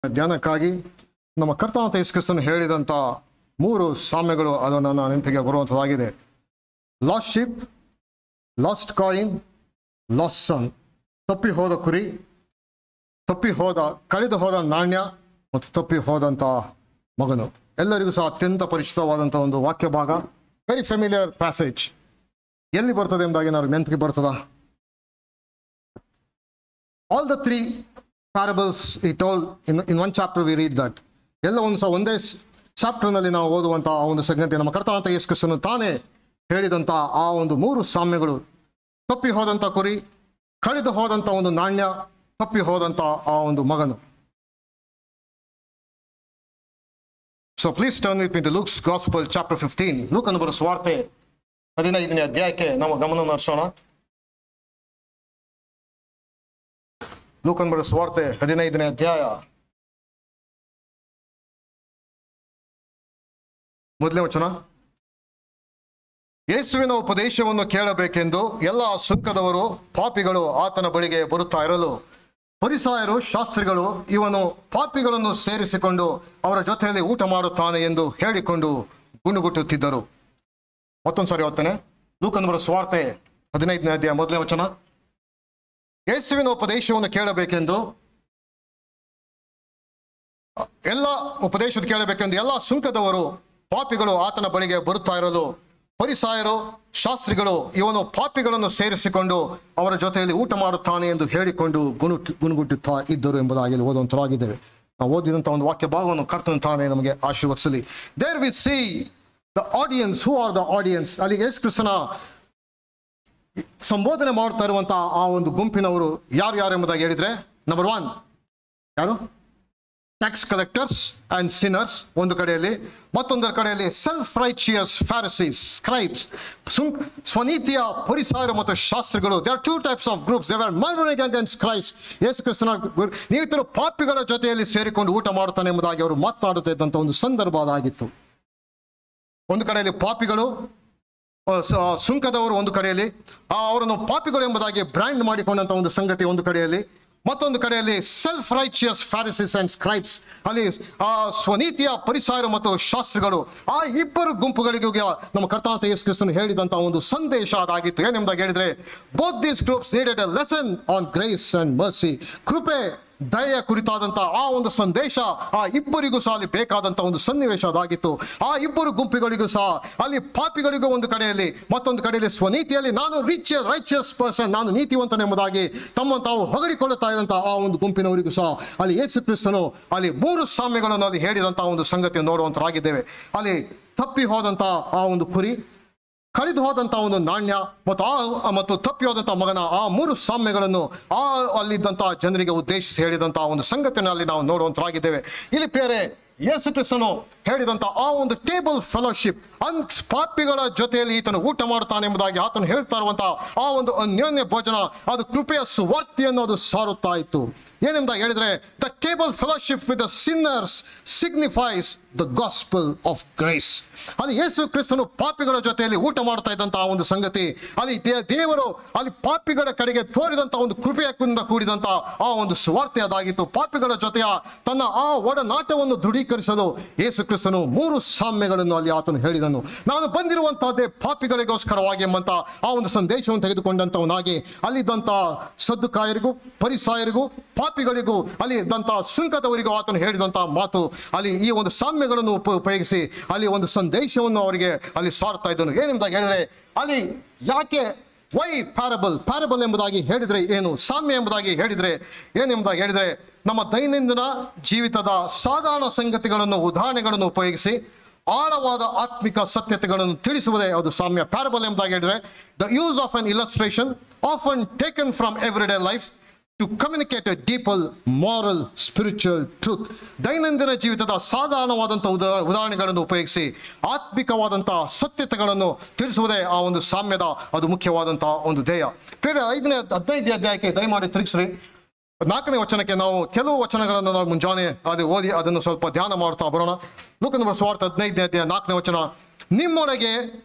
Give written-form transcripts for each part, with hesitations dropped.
ಧ್ಯಾನಕ್ಕಾಗಿ ನಮ್ಮ ಕರ್ತನಾದ ಯೇಸು ಕ್ರಿಸ್ತನು ಹೇಳಿದಂಥ 3 ಸಾಮ್ಯಗಳು ಅದು ನನ್ನ ನೆನಪಿಗೆ ಬರುವಂಥದ್ದಾಗಿದೆ. Lost sheep, lost coin, lost son. ತಪ್ಪಿ ಹೋದ ಕುರಿ, ಕಳೆದು ಹೋದ ನಾಣ್ಯ ಮತ್ತು ತಪ್ಪಿ ಹೋದಂಥ ಮಗನು. ಎಲ್ಲರಿಗೂ ಸಹ ಅತ್ಯಂತ ಪರಿಚಿತವಾದಂಥ ಒಂದು ವಾಕ್ಯ ಭಾಗ, ವೆರಿ ಫೆಮಿಲಿಯರ್ ಪ್ಯಾಸೇಜ್. ಎಲ್ಲಿ ಬರ್ತದೆ ಎಂಬುದಾಗಿ ನಾವು ನೆನಪಿಗೆ ಬರ್ತದ. All the 3 parables he told in one chapter we read that. ಎಲ್ಲ ಒಂದೇ ಚಾಪ್ಟರ್ನಲ್ಲಿ ನಾವು ಓದುವಂಥ ಆ ಒಂದು ಸಂಗತಿ ನಮ್ಮ ಕರ್ತನಾದ ಯೇಸು ಕ್ರಿಸ್ತನು ತಾನೇ ಹೇಳಿದಂಥ ಆ ಒಂದು 3 ಸಾಮ್ಯಗಳು. ತಪ್ಪಿ ಹೋದಂಥ ಕುರಿ, ಕಳೆದು ಹೋದಂಥ ಒಂದು ನಾಣ್ಯ, ತಪ್ಪಿ ಹೋದಂಥ ಆ ಒಂದು ಮಗನು. So please turn with me to Luke's Gospel chapter 15. ಲೂಕನ ಬರೆದ ಸುವಾರ್ತೆ 15ನೇ ಅಧ್ಯಾಯಕ್ಕೆ ನಾವು ಗಮನ ಹರಿಸೋಣ. ಲೂಕನ ಬರೆದ ಸುವಾರ್ತೆ 15ನೇ ಅಧ್ಯಾಯ 1ನೇ ವಚನ. ಯೇಸುವಿನ ಉಪದೇಶವನ್ನು ಕೇಳಬೇಕೆಂದು ಎಲ್ಲ ಸುಂಕದವರು ಪಾಪಿಗಳು ಆತನ ಬಳಿಗೆ ಬರುತ್ತಾ ಇರಲು ಫರಿಸಾಯರು ಶಾಸ್ತ್ರಿಗಳು ಇವನು ಪಾಪಿಗಳನ್ನು ಸೇರಿಸಿಕೊಂಡು ಅವರ ಜೊತೆಯಲ್ಲಿ ಊಟ ಮಾಡುತ್ತಾನೆ ಎಂದು ಹೇಳಿಕೊಂಡು ಗುಣಗುಟ್ಟುತ್ತಿದ್ದರು. ಮತ್ತೊಂದು ಸಾರಿ ಓದ್ತಾನೆ. ಲೂಕನ ಬರೆದ ಸುವಾರ್ತೆ 15ನೇ ಅಧ್ಯಾಯ 1ನೇ ವಚನ. ಯೇಸುವಿನ ಉಪದೇಶವನ್ನು ಕೇಳಬೇಕೆಂದು ಎಲ್ಲ ಸುಂಕದವರು ಪಾಪಿಗಳು ಆತನ ಬಳಿಗೆ ಬರುತ್ತಾ ಇರಲು ಫರಿಸಾಯರು ಶಾಸ್ತ್ರಿಗಳು ಇವನು ಪಾಪಿಗಳನ್ನು ಸೇರಿಸಿಕೊಂಡು ಅವರ ಜೊತೆಯಲ್ಲಿ ಊಟ ಮಾಡುತ್ತಾನೆ ಎಂದು ಹೇಳಿಕೊಂಡು ಗುಣಗುಟ್ಟುತ್ತಾ ಇದ್ದರು ಎಂಬುದಾಗಿ ಓದುವಂತರಾಗಿದ್ದೇವೆ. ನಾವು ಓದಿದಂಥ ಒಂದು ವಾಕ್ಯ ಭಾಗವನ್ನು ಕರ್ತನು ತಾನೇ ನಮಗೆ ಆಶೀರ್ವದಿಸಲಿ. There we see the audience. Who are the audience? ಅಲ್ಲಿ ಯೇಸು ಕ್ರಿಸ್ತನ ಸಂಬೋಧನೆ ಮಾಡ್ತಾ ಇರುವಂತಹ ಆ ಒಂದು ಗುಂಪಿನವರು ಯಾರು ಎಂಬುದಾಗಿ ಹೇಳಿದ್ರೆ, ನಂಬರ್ 1 ಯಾರು? ಟ್ಯಾಕ್ಸ್ ಕಲೆಕ್ಟರ್ಸ್ ಅಂಡ್ ಸಿನ್ನರ್ಸ್ ಒಂದು ಕಡೆಯಲ್ಲಿ, ಮತ್ತೊಂದರ ಕಡೆಯಲ್ಲಿ ಸೆಲ್ಫ್ ರೈಚಿಯಸ್ ಫ್ಯಾರಿಸೀಸ್, ಸ್ಕ್ರೈಬ್ಸ್, ಸ್ವನೀತಿಯ ಫರಿಸಾಯರು ಮತ್ತು ಶಾಸ್ತ್ರಿಗಳು. They are 2 types of groups. They were murmuring against Christ. ಯೇಸು ಕ್ರಿಸ್ತನ ನೀತಿರು ಪಾಪಿಗಳ ಜೊತೆಯಲ್ಲಿ ಸೇರಿಕೊಂಡು ಊಟ ಮಾಡುತ್ತಾನೆ ಎಂಬುದಾಗಿ ಅವರು ಮಾತನಾಡುತ್ತಾ ಇದ್ದಂಥ ಒಂದು ಸಂದರ್ಭ ಅದಾಗಿತ್ತು. ಒಂದು ಕಡೆಯಲ್ಲಿ ಪಾಪಿಗಳು, ಸುಂಕದವರು ಒಂದು ಕಡೆಯಲ್ಲಿ, ಅವರನ್ನು ಪಾಪಿಗಳು ಎಂಬುದಾಗಿ ಬ್ರ್ಯಾಂಡ್ ಮಾಡಿಕೊಂಡಂಥ ಒಂದು ಸಂಗತಿ ಒಂದು ಕಡೆಯಲ್ಲಿ, ಮತ್ತೊಂದು ಕಡೆಯಲ್ಲಿ self righteous Pharisees and scribes, ಅಲ್ಲಿ ಸ್ವನೀತಿಯ ಫರಿಸಾಯರು ಮತ್ತು ಶಾಸ್ತ್ರಿಗಳು. ಆ ಇಬ್ಬರು ಗುಂಪುಗಳಿಗೂ ನಮ್ಮ ಕರ್ತನಾದ ಯೇಸು ಕ್ರಿಸ್ತನು ಹೇಳಿದಂಥ ಒಂದು ಸಂದೇಶ ಅದಾಗಿತ್ತು. ಏನೆಂಬುದಾಗಿ ಹೇಳಿದ್ರೆ, both these groups needed A lesson on grace and mercy. ಕೃಪೆ ದಯೆಯ ಕುರಿತಾದಂಥ ಆ ಒಂದು ಸಂದೇಶ ಆ ಇಬ್ಬರಿಗೂ ಸಹ ಅಲ್ಲಿ ಬೇಕಾದಂಥ ಒಂದು ಸನ್ನಿವೇಶ ಅದಾಗಿತ್ತು. ಆ ಇಬ್ಬರು ಗುಂಪುಗಳಿಗೂ ಸಹ, ಅಲ್ಲಿ ಪಾಪಿಗಳಿಗೂ ಒಂದು ಕಡೆಯಲ್ಲಿ, ಮತ್ತೊಂದು ಕಡೆಯಲ್ಲಿ ಸ್ವನೀತಿಯಲ್ಲಿ ನಾನು ರೈಚಿಯಸ್ ಪರ್ಸನ್, ನಾನು ನೀತಿವಂತನೆಂಬುದಾಗಿ ತಮ್ಮನ್ನು ತಾವು ಹೊಗಳಿಕೊಳ್ಳುತ್ತಾ ಇದ್ದಂಥ ಆ ಒಂದು ಗುಂಪಿನವರಿಗೂ ಸಹ ಅಲ್ಲಿ ಯೇಸು ಕ್ರಿಸ್ತನು ಅಲ್ಲಿ 3 ಸಾಮ್ಯಗಳನ್ನು ಅಲ್ಲಿ ಹೇಳಿದಂಥ ಒಂದು ಸಂಗತಿಯನ್ನು ನೋಡುವಂತರಾಗಿದ್ದೇವೆ. ಅಲ್ಲಿ ತಪ್ಪಿ ಹೋದಂಥ ಆ ಒಂದು ಕುರಿ, ಕಳೆದು ಹೋದಂಥ ಒಂದು ನಾಣ್ಯ ಮತ್ತು ತಪ್ಪಿ ಹೋದಂಥ ಮಗನ ಆ 3 ಸಾಮ್ಯಗಳನ್ನು ಅಲ್ಲಿದ್ದಂಥ ಜನರಿಗೆ ಉದ್ದೇಶಿಸಿ ಹೇಳಿದಂಥ ಒಂದು ಸಂಗತಿಯನ್ನು ಅಲ್ಲಿ ನಾವು ನೋಡುವಂತರಾಗಿದ್ದೇವೆ. ಇಲ್ಲಿ ಪ್ರಿಯರೇ, ಯೇಸು ಕ್ರಿಸ್ತನು ಹೇಳಿದಂಥ ಆ ಒಂದು ಟೇಬಲ್ ಫೆಲೋಶಿಪ್, ಪಾಪಿಗಳ ಜೊತೆಯಲ್ಲಿ ಈತನು ಊಟ ಮಾಡುತ್ತಾನೆ ಎಂಬುದಾಗಿ ಆತನು ಹೇಳ್ತಾ ಇರುವಂಥ ಆ ಒಂದು ಅನ್ಯೋನ್ಯ ಭೋಜನ, ಅದು ಕೃಪೆಯ ಸುವಾರ್ತೆಯನ್ನು ಅದು ಸಾರುತ್ತಾ ಇತ್ತು. ಏನೆಂಬುದಾಗಿ ಹೇಳಿದ್ರೆ, the table fellowship with the sinners signifies the gospel of grace. ಅಲ್ಲಿ ಯೇಸು ಕ್ರಿಸ್ತನು ಪಾಪಿಗಳ ಜೊತೆಯಲ್ಲಿ ಊಟ ಮಾಡ್ತಾ ಇದ್ದಂಥ ಆ ಒಂದು ಸಂಗತಿ, ಅಲ್ಲಿ ದೇವರು ಅಲ್ಲಿ ಪಾಪಿಗಳ ಕಡೆಗೆ ತೋರಿದಂಥ ಒಂದು ಕೃಪೆಯಿಂದ ಕೂಡಿದಂಥ ಆ ಒಂದು ಸುವಾರ್ತೆ ಅದಾಗಿತ್ತು. ಪಾಪಿಗಳ ಜೊತೆಯ ತನ್ನ ಆ ಒಡನಾಟವನ್ನು ದೃಢೀಕರಿಸಲು ಯೇಸು ಕ್ರಿಸ್ತನು 3 ಸಾಮ್ಯಗಳನ್ನು ಅಲ್ಲಿ ಆತನು ಹೇಳಿದನು. ನಾನು ಬಂದಿರುವಂತಹದ್ದೇ ಪಾಪಿಗಳಿಗೋಸ್ಕರವಾಗಿ ಎಂಬಂತ ಆ ಒಂದು ಸಂದೇಶವನ್ನು ತೆಗೆದುಕೊಂಡಂತವನಾಗಿ ಅಲ್ಲಿದ್ದಂಥ ಸದ್ದುಕಾಯರಿಗೂ ಫರಿಸಾಯರಿಗೂ ಪಾಪಿಗಳಿಗೂ ಅಲ್ಲಿ ಇದ್ದಂಥ ಸುಂಕದವರಿಗೂ ಆತನು ಹೇಳಿದಂಥ ಮಾತು, ಅಲ್ಲಿ ಈ ಒಂದು ಸಾಮ್ಯಗಳನ್ನು ಉಪಯೋಗಿಸಿ ಅಲ್ಲಿ ಒಂದು ಸಂದೇಶವನ್ನು ಅವರಿಗೆ ಅಲ್ಲಿ ಸಾರ್ತಾ ಇದ್ದನು. ಏನೆಂಬುದಾಗಿ ಹೇಳಿದ್ರೆ, ಅಲ್ಲಿ ಯಾಕೆ ವೈ ಪ್ಯಾರಬಲ್ ಎಂಬುದಾಗಿ ಹೇಳಿದ್ರೆ ಏನು, ಸಾಮ್ಯ ಎಂಬುದಾಗಿ ಹೇಳಿದ್ರೆ ಏನೆಂಬುದಾಗಿ ಹೇಳಿದ್ರೆ, ನಮ್ಮ ದೈನಂದಿನ ಜೀವಿತದ ಸಾಧಾರಣ ಸಂಗತಿಗಳನ್ನು, ಉದಾಹರಣೆಗಳನ್ನು ಉಪಯೋಗಿಸಿ ಆಳವಾದ ಆತ್ಮಿಕ ಸತ್ಯತೆಗಳನ್ನು ತಿಳಿಸುವುದೇ ಅದು ಸಾಮ್ಯ. ಪ್ಯಾರಬಲ್ ಎಂಬುದಾಗಿ ಹೇಳಿದ್ರೆ, the use of an illustration often taken from everyday life to communicate a deeper moral spiritual truth. ದೈನಂದಿನ ಜೀವಿತದ ಸಾಧಾರಣವಾದಂಥ ಉದಾಹರಣೆಗಳನ್ನು ಉಪಯೋಗಿಸಿ ಆತ್ಮಿಕವಾದಂಥ ಸತ್ಯತೆಗಳನ್ನು ತಿಳಿಸುವುದೇ ಆ ಒಂದು ಸಾಮ್ಯದ ಅದು ಮುಖ್ಯವಾದಂಥ ಒಂದು ಧ್ಯೇಯ. 15ನೇ ಅಧ್ಯಾಯಕ್ಕೆ ದಯಮಾಡಿ ತಿರುಗಿಸ್ರಿ. 4ನೇ ವಚನಕ್ಕೆ ನಾವು ಕೆಲವು ವಚನಗಳನ್ನು ನಾವು ಮುಂಜಾನೆ ಅದು ಓದಿ ಅದನ್ನು ಸ್ವಲ್ಪ ಧ್ಯಾನ ಮಾಡ್ತಾ ಬರೋಣ. ಲೂಕನ ಬರೆದ ಸುವಾರ್ತೆ 15ನೇ ಅಧ್ಯಾಯ 4ನೇ ವಚನ. ನಿಮ್ಮೊಳಗೆ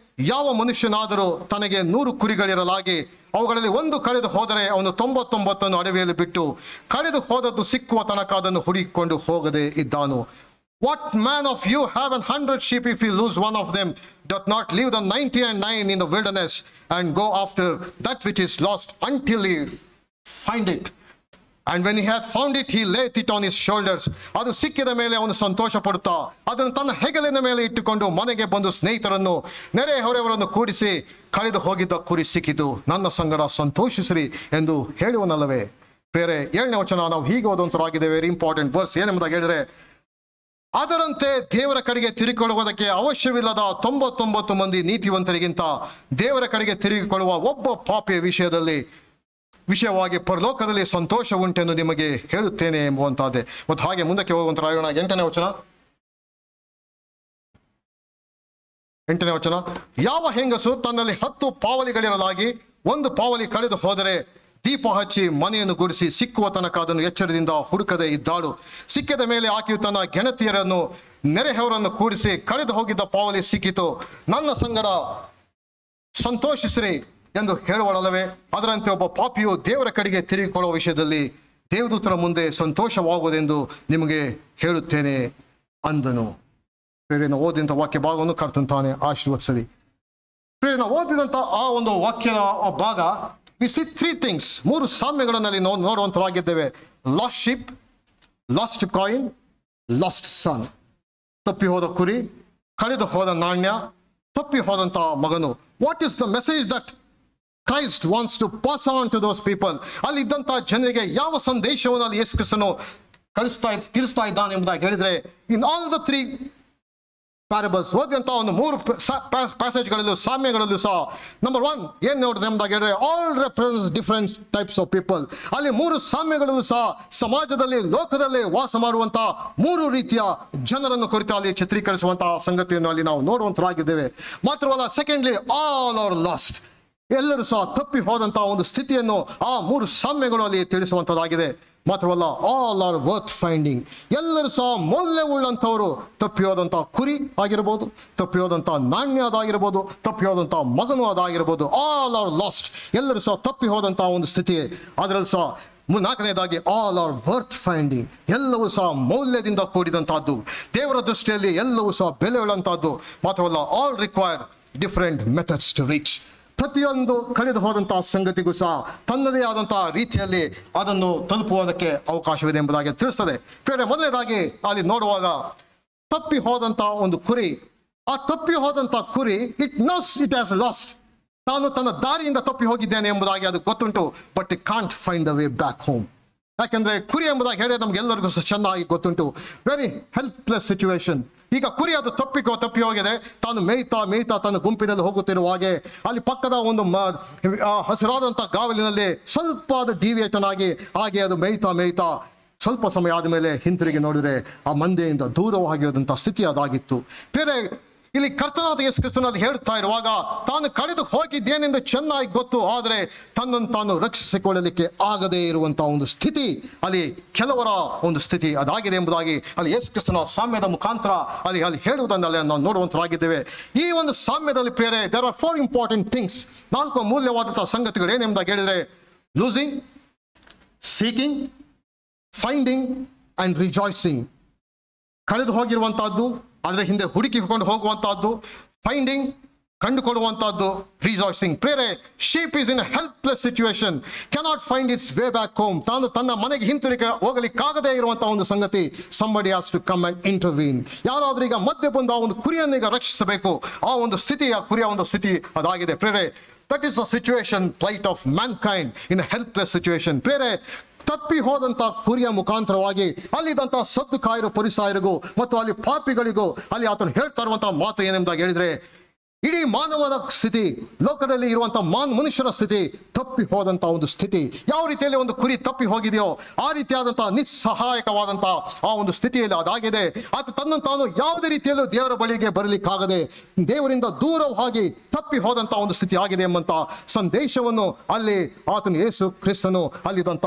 ಯಾವ ಮನುಷ್ಯನಾದರೂ ತನಗೆ 100 ಕುರಿಗಳಿರಲಾಗಿ ಅವುಗಳಲ್ಲಿ ಒಂದು ಕಳೆದು ಹೋದರೆ ಅವನು 99 ಅಡವಿಯಲ್ಲಿ ಬಿಟ್ಟು ಕಳೆದು ಹೋದದ್ದು ಸಿಕ್ಕುವ ತನಕ ಅದನ್ನು ಹುಡುಕಿಕೊಂಡು ಹೋಗದೆ ಇದ್ದಾನು. What man of you have 100 sheep, if he lose one of them, doth not leave the 99 in the wilderness and go after that which is lost until he find it? And when he had found it, he laid it on his shoulders. ಅದು ಸಿಕ್ಕಿದ ಮೇಲೆ ಅವನು ಸಂತೋಷ ಪಡುತ್ತಾ ಅದನ್ನು ತನ್ನ ಹೆಗಲಿನ ಮೇಲೆ ಇಟ್ಟುಕೊಂಡು ಮನೆಗೆ ಬಂದು ಸ್ನೇಹಿತರನ್ನು ನೆರೆಹೊರೆಯವರನ್ನು ಕೂಡಿಸಿ ಕಳೆದು ಹೋಗಿದ್ದ ಕುರಿ ಸಿಕ್ಕಿತು, ನನ್ನ ಸಂಗಡ ಸಂತೋಷಿಸಿರಿ ಎಂದು ಹೇಳುವನಲ್ಲವೇ. ಬೇರೆ 7ನೇ ವಚನ ನಾವು ಹೀಗೆ ಓದುವಂತರಾಗಿದೆ. Very important verse. ಏನೆಂಬುದಾಗಿ ಹೇಳಿದ್ರೆ, ಅದರಂತೆ ದೇವರ ಕಡೆಗೆ ತಿರುಗಿಕೊಳ್ಳುವುದಕ್ಕೆ ಅವಶ್ಯವಿಲ್ಲದ 99 ಮಂದಿ ನೀತಿವಂತರಿಗಿಂತ ದೇವರ ಕಡೆಗೆ ತಿರುಗಿಕೊಳ್ಳುವ ಒಬ್ಬ ಪಾಪಿಯ ವಿಷಯವಾಗಿ ಪರಲೋಕದಲ್ಲಿ ಸಂತೋಷ ಉಂಟೆಂದು ನಿಮಗೆ ಹೇಳುತ್ತೇನೆ ಎಂಬುವಂತಹದ್ದೇ. ಮತ್ತು ಹಾಗೆ ಮುಂದಕ್ಕೆ ಹೋಗುವಂತರಾಗೋಣ. 8ನೇ ವಚನ. ಯಾವ ಹೆಂಗಸು ತನ್ನಲ್ಲಿ 10 ಪಾವಲಿಗಳಿರಲಾಗಿ ಒಂದು ಪಾವಲಿ ಕಳೆದು ಹೋದರೆ ದೀಪ ಹಚ್ಚಿ ಮನೆಯನ್ನು ಗುಡಿಸಿ ಸಿಕ್ಕುವ ತನಕ ಅದನ್ನು ಎಚ್ಚರದಿಂದ ಹುಡುಕದೆ ಇದ್ದಾಳು. ಸಿಕ್ಕಿದ ಮೇಲೆ ಆಕೆಯು ತನ್ನ ಗೆಳತಿಯರನ್ನು ನೆರೆಹೊರನ್ನು ಕೂಡಿಸಿ ಕಳೆದು ಹೋಗಿದ್ದ ಪಾವಲಿ ಸಿಕ್ಕಿತು, ನನ್ನ ಸಂಗಡ ಸಂತೋಷಿಸಿರಿ ಎಂದು ಹೇಳುವಳಲ್ಲವೇ. ಅದರಂತೆ ಒಬ್ಬ ಪಾಪಿಯು ದೇವರ ಕಡೆಗೆ ತಿರುಗಿಕೊಳ್ಳುವ ವಿಷಯದಲ್ಲಿ ದೇವದೂತರ ಮುಂದೆ ಸಂತೋಷವಾಗುವುದೆಂದು ನಿಮಗೆ ಹೇಳುತ್ತೇನೆ ಅಂದನು. ಪ್ರೇರೇನ ಓದಿದಂಥ ವಾಕ್ಯ ಭಾಗವನ್ನು ಕರ್ತಂತಾನೆ ಆಶೀರ್ವದಿಸಲಿ. ಪ್ರೇರೇನ ಓದಿದಂಥ ಆ ಒಂದು ವಾಕ್ಯದ ಭಾಗ we see 3 things. 3 ಸಾಮ್ಯಗಳಲ್ಲಿ ನೋಡುವಂತರಾಗಿದ್ದೇವೆ. Lost sheep, lost coin, lost son. ತಪ್ಪಿ ಹೋದ ಕುರಿ, ಕಳೆದು ಹೋದ ನಾಣ್ಯ, ತಪ್ಪಿ ಹೋದಂತ ಮಗನು. What is the message that Christ wants to pass on to those people? ಅಲ್ಲಿ ಇದ್ದಂಥ ಜನರಿಗೆ ಯಾವ ಸಂದೇಶವನ್ನು ಅಲ್ಲಿ ಯೇಸು ಕ್ರಿಸ್ತನು ತಿಳಿಸ್ತಾ ಇದ್ದಾನೆ ಎಂಬುದಾಗಿ ಹೇಳಿದ್ರೆ, ಇನ್ ಆಲ್ ದ 3 ಪ್ಯಾರಬಲ್ಸ್ ಓದಿದಂಥ ಒಂದು 3 ಪ್ಯಾಸೇಜ್ಗಳಲ್ಲೂ ಸಾಮ್ಯಗಳಲ್ಲೂ ಸಹ ನಂಬರ್ 1 ಏನು ನೋಡಿದೆ ಎಂಬುದಾಗಿ ಹೇಳಿದ್ರೆ, all represents different types of people. ಅಲ್ಲಿ 3 ಸಾಮ್ಯಗಳು ಸಹ ಸಮಾಜದಲ್ಲಿ ಲೋಕದಲ್ಲಿ ವಾಸ ಮಾಡುವಂಥ 3 ರೀತಿಯ ಜನರನ್ನು ಕುರಿತು ಅಲ್ಲಿ ಚಿತ್ರೀಕರಿಸುವಂತಹ ಸಂಗತಿಯನ್ನು ಅಲ್ಲಿ ನಾವು ನೋಡುವಂತರಾಗಿದ್ದೇವೆ. ಮಾತ್ರವಲ್ಲ, ಸೆಕೆಂಡ್ಲಿ ಆಲ್ ಆರ್ ಲಾಸ್ಟ್. ಎಲ್ಲರೂ ಸಹ ತಪ್ಪಿ ಹೋದಂತಹ ಒಂದು ಸ್ಥಿತಿಯನ್ನು ಆ 3 ಸಾಮ್ಯಗಳು ಅಲ್ಲಿ ತಿಳಿಸುವಂತದ್ದಾಗಿದೆ. ಮಾತ್ರವಲ್ಲ, ಆಲ್ ಆರ್ ವರ್ತ್ ಫೈಂಡಿಂಗ್. ಎಲ್ಲರೂ ಸಹ ಮೌಲ್ಯವುಳ್ಳಂಥವರು. ತಪ್ಪಿ ಹೋದಂಥ ಕುರಿ ಆಗಿರ್ಬೋದು, ತಪ್ಪಿ ಹೋದಂಥ ನಾಣ್ಯ ಅದಾಗಿರ್ಬೋದು, ತಪ್ಪಿ ಹೋದಂಥ ಮಗನು ಅದಾಗಿರ್ಬೋದು. All are last. ಎಲ್ಲರೂ ಸಹ ತಪ್ಪಿ ಹೋದಂಥ ಒಂದು ಸ್ಥಿತಿ. ಅದರಲ್ಲಿ ಸಹ 4ನೇದಾಗಿ ಆಲ್ ಆರ್ ವರ್ತ್ ಫೈಂಡಿಂಗ್. ಎಲ್ಲವೂ ಸಹ ಮೌಲ್ಯದಿಂದ ಕೂಡಿದಂಥದ್ದು, ದೇವರ ದೃಷ್ಟಿಯಲ್ಲಿ ಎಲ್ಲವೂ ಸಹ ಬೆಲೆ ಉಳ್ಳಂಥದ್ದು. ಮಾತ್ರವಲ್ಲ, all require different methods to reach. ಪ್ರತಿಯೊಂದು ಕಳೆದು ಹೋದಂತಹ ಸಂಗತಿಗೂ ಸಹ ತನ್ನದೇ ಆದಂತಹ ರೀತಿಯಲ್ಲಿ ಅದನ್ನು ತಲುಪುವುದಕ್ಕೆ ಅವಕಾಶವಿದೆ ಎಂಬುದಾಗಿ ತಿಳಿಸ್ತದೆ. ಮೊದಲನೇದಾಗಿ ಅಲ್ಲಿ ನೋಡುವಾಗ ತಪ್ಪಿ ಹೋದಂತ ಒಂದು ಕುರಿ, ಆ ತಪ್ಪಿ ಹೋದಂತ ಕುರಿ it knows it has last. ತಾನು ತನ್ನ ದಾರಿಯಿಂದ ತಪ್ಪಿ ಹೋಗಿದ್ದೇನೆ ಎಂಬುದಾಗಿ ಅದು ಗೊತ್ತುಂಟು, but it can't find the way back home. ಯಾಕೆಂದ್ರೆ ಕುರಿ ಎಂಬುದಾಗಿ ಹೇಳಿ ನಮ್ಗೆಲ್ಲರಿಗೂ ಸಹ ಚೆನ್ನಾಗಿ ಗೊತ್ತುಂಟು, ವೆರಿ ಹೆಲ್ಪ್ಲೆಸ್ ಸಿಚುವೇಶನ್. ಈಗ ಕುರಿ ಅದು ತಪ್ಪಿ ಹೋಗಿದೆ. ತಾನು ಮೇಯ್ತಾ ತನ್ನ ಗುಂಪಿನಲ್ಲಿ ಹೋಗುತ್ತಿರುವ ಅಲ್ಲಿ ಪಕ್ಕದ ಒಂದು ಹಸಿರಾದಂಥ ಗಾವಲಿನಲ್ಲಿ ಸ್ವಲ್ಪ ಅದು ಡಿವಿಯೇಟನ್ ಆಗಿ ಹಾಗೆ ಅದು ಮೇಯ್ತಾ ಸ್ವಲ್ಪ ಸಮಯ ಆದಮೇಲೆ ಹಿಂತಿರುಗಿ ನೋಡಿದ್ರೆ ಆ ಮಂದೆಯಿಂದ ದೂರವಾಗಿರುವಂಥ ಸ್ಥಿತಿ ಅದಾಗಿತ್ತು. ಬೇರೆ ಇಲ್ಲಿ ಕರ್ತನಾದ ಯೇಸು ಕ್ರಿಸ್ತನಲ್ಲಿ ಹೇಳ್ತಾ ಇರುವಾಗ ತಾನು ಕಳೆದು ಹೋಗಿದ್ದೇನೆಂದು ಚೆನ್ನಾಗಿ ಗೊತ್ತು, ಆದರೆ ತನ್ನನ್ನು ತಾನು ರಕ್ಷಿಸಿಕೊಳ್ಳಲಿಕ್ಕೆ ಆಗದೇ ಇರುವಂತಹ ಒಂದು ಸ್ಥಿತಿ ಅಲ್ಲಿ ಕೆಲವರ ಒಂದು ಸ್ಥಿತಿ ಅದಾಗಿದೆ ಎಂಬುದಾಗಿ ಅಲ್ಲಿ ಯೇಸು ಕ್ರಿಸ್ತನ ಸಾಮ್ಯದ ಮುಖಾಂತರ ಅಲ್ಲಿ ಹೇಳುವುದನ್ನೆಲ್ಲ ನಾವು ನೋಡುವಂತರಾಗಿದ್ದೇವೆ. ಈ ಒಂದು ಸಾಮ್ಯದಲ್ಲಿ ಪ್ರಿಯರೇ, ದೇರ್ ಆರ್ 4 ಇಂಪಾರ್ಟೆಂಟ್ ಥಿಂಗ್ಸ್. 4 ಅಮೂಲ್ಯವಾದಂತಹ ಸಂಗತಿಗಳು ಏನೆಂಬುದಾಗಿ ಹೇಳಿದರೆ, losing, seeking, finding and rejoicing. ಕಳೆದು ಹೋಗಿರುವಂತಹದ್ದು, ಅದರ ಹಿಂದೆ ಹುಡುಕಿಕೊಂಡು ಹೋಗುವಂತಹದ್ದು, ಫೈಂಡಿಂಗ್ ಕಂಡುಕೊಳ್ಳುವಂತಹದ್ದು, ರಿಜಾಯ್ಸಿಂಗ್. ಪ್ರೇರೆ, sheep is in helpless situation, cannot find it's way back home. ತಾನು ತನ್ನ ಮನೆಗೆ ಹಿಂತಿರುಗಿ ಹೋಗಲಿಕ್ಕಾಗದೇ ಇರುವಂತಹ ಒಂದು ಸಂಗತಿ. somebody has to come and intervene. ಯಾರಾದ್ರೂ ಈಗ ಮಧ್ಯೆ ಬಂದು ಆ ಒಂದು ಕುರಿಯನ್ನು ಈಗ ರಕ್ಷಿಸಬೇಕು. ಆ ಒಂದು ಸ್ಥಿತಿ, ಆ ಕುರಿಯ ಒಂದು ಸ್ಥಿತಿ ಅದಾಗಿದೆ. ಪ್ರೇರೆ, that is the situation, plight of mankind in a helpless situation. ಪ್ರೇರೆ, ತಪ್ಪಿ ಹೋದಂಥ ಕುರಿಯ ಮುಖಾಂತರವಾಗಿ ಅಲ್ಲಿದ್ದಂಥ ಸದ್ದು ಕಾಯಿರೋ ಪರಿಸಾಯರಿಗೂ ಮತ್ತು ಅಲ್ಲಿ ಪಾಪಿಗಳಿಗೂ ಅಲ್ಲಿ ಆತನು ಹೇಳ್ತಾ ಇರುವಂತಹ ಮಾತು ಏನೆಂಬುದಾಗಿ ಹೇಳಿದ್ರೆ, ಇಡೀ ಮಾನವನ ಸ್ಥಿತಿ, ಲೋಕದಲ್ಲಿ ಇರುವಂಥ ಮನುಷ್ಯರ ಸ್ಥಿತಿ ತಪ್ಪಿ ಹೋದಂಥ ಒಂದು ಸ್ಥಿತಿ. ಯಾವ ರೀತಿಯಲ್ಲಿ ಒಂದು ಕುರಿ ತಪ್ಪಿ ಹೋಗಿದೆಯೋ ಆ ರೀತಿಯಾದಂಥ ನಿಸ್ಸಹಾಯಕವಾದಂಥ ಆ ಒಂದು ಸ್ಥಿತಿಯಲ್ಲಿ ಅದಾಗಿದೆ. ಆತ ತನ್ನನ್ನು ತಾನು ಯಾವುದೇ ರೀತಿಯಲ್ಲೂ ದೇವರ ಬಳಿಗೆ ಬರಲಿಕ್ಕಾಗದೆ ದೇವರಿಂದ ದೂರವಾಗಿ ತಪ್ಪಿ ಹೋದಂಥ ಒಂದು ಸ್ಥಿತಿ ಆಗಿದೆ ಎಂಬಂಥ ಸಂದೇಶವನ್ನು ಅಲ್ಲಿ ಆತನು ಯೇಸು ಕ್ರಿಸ್ತನು ಅಲ್ಲಿದ್ದಂಥ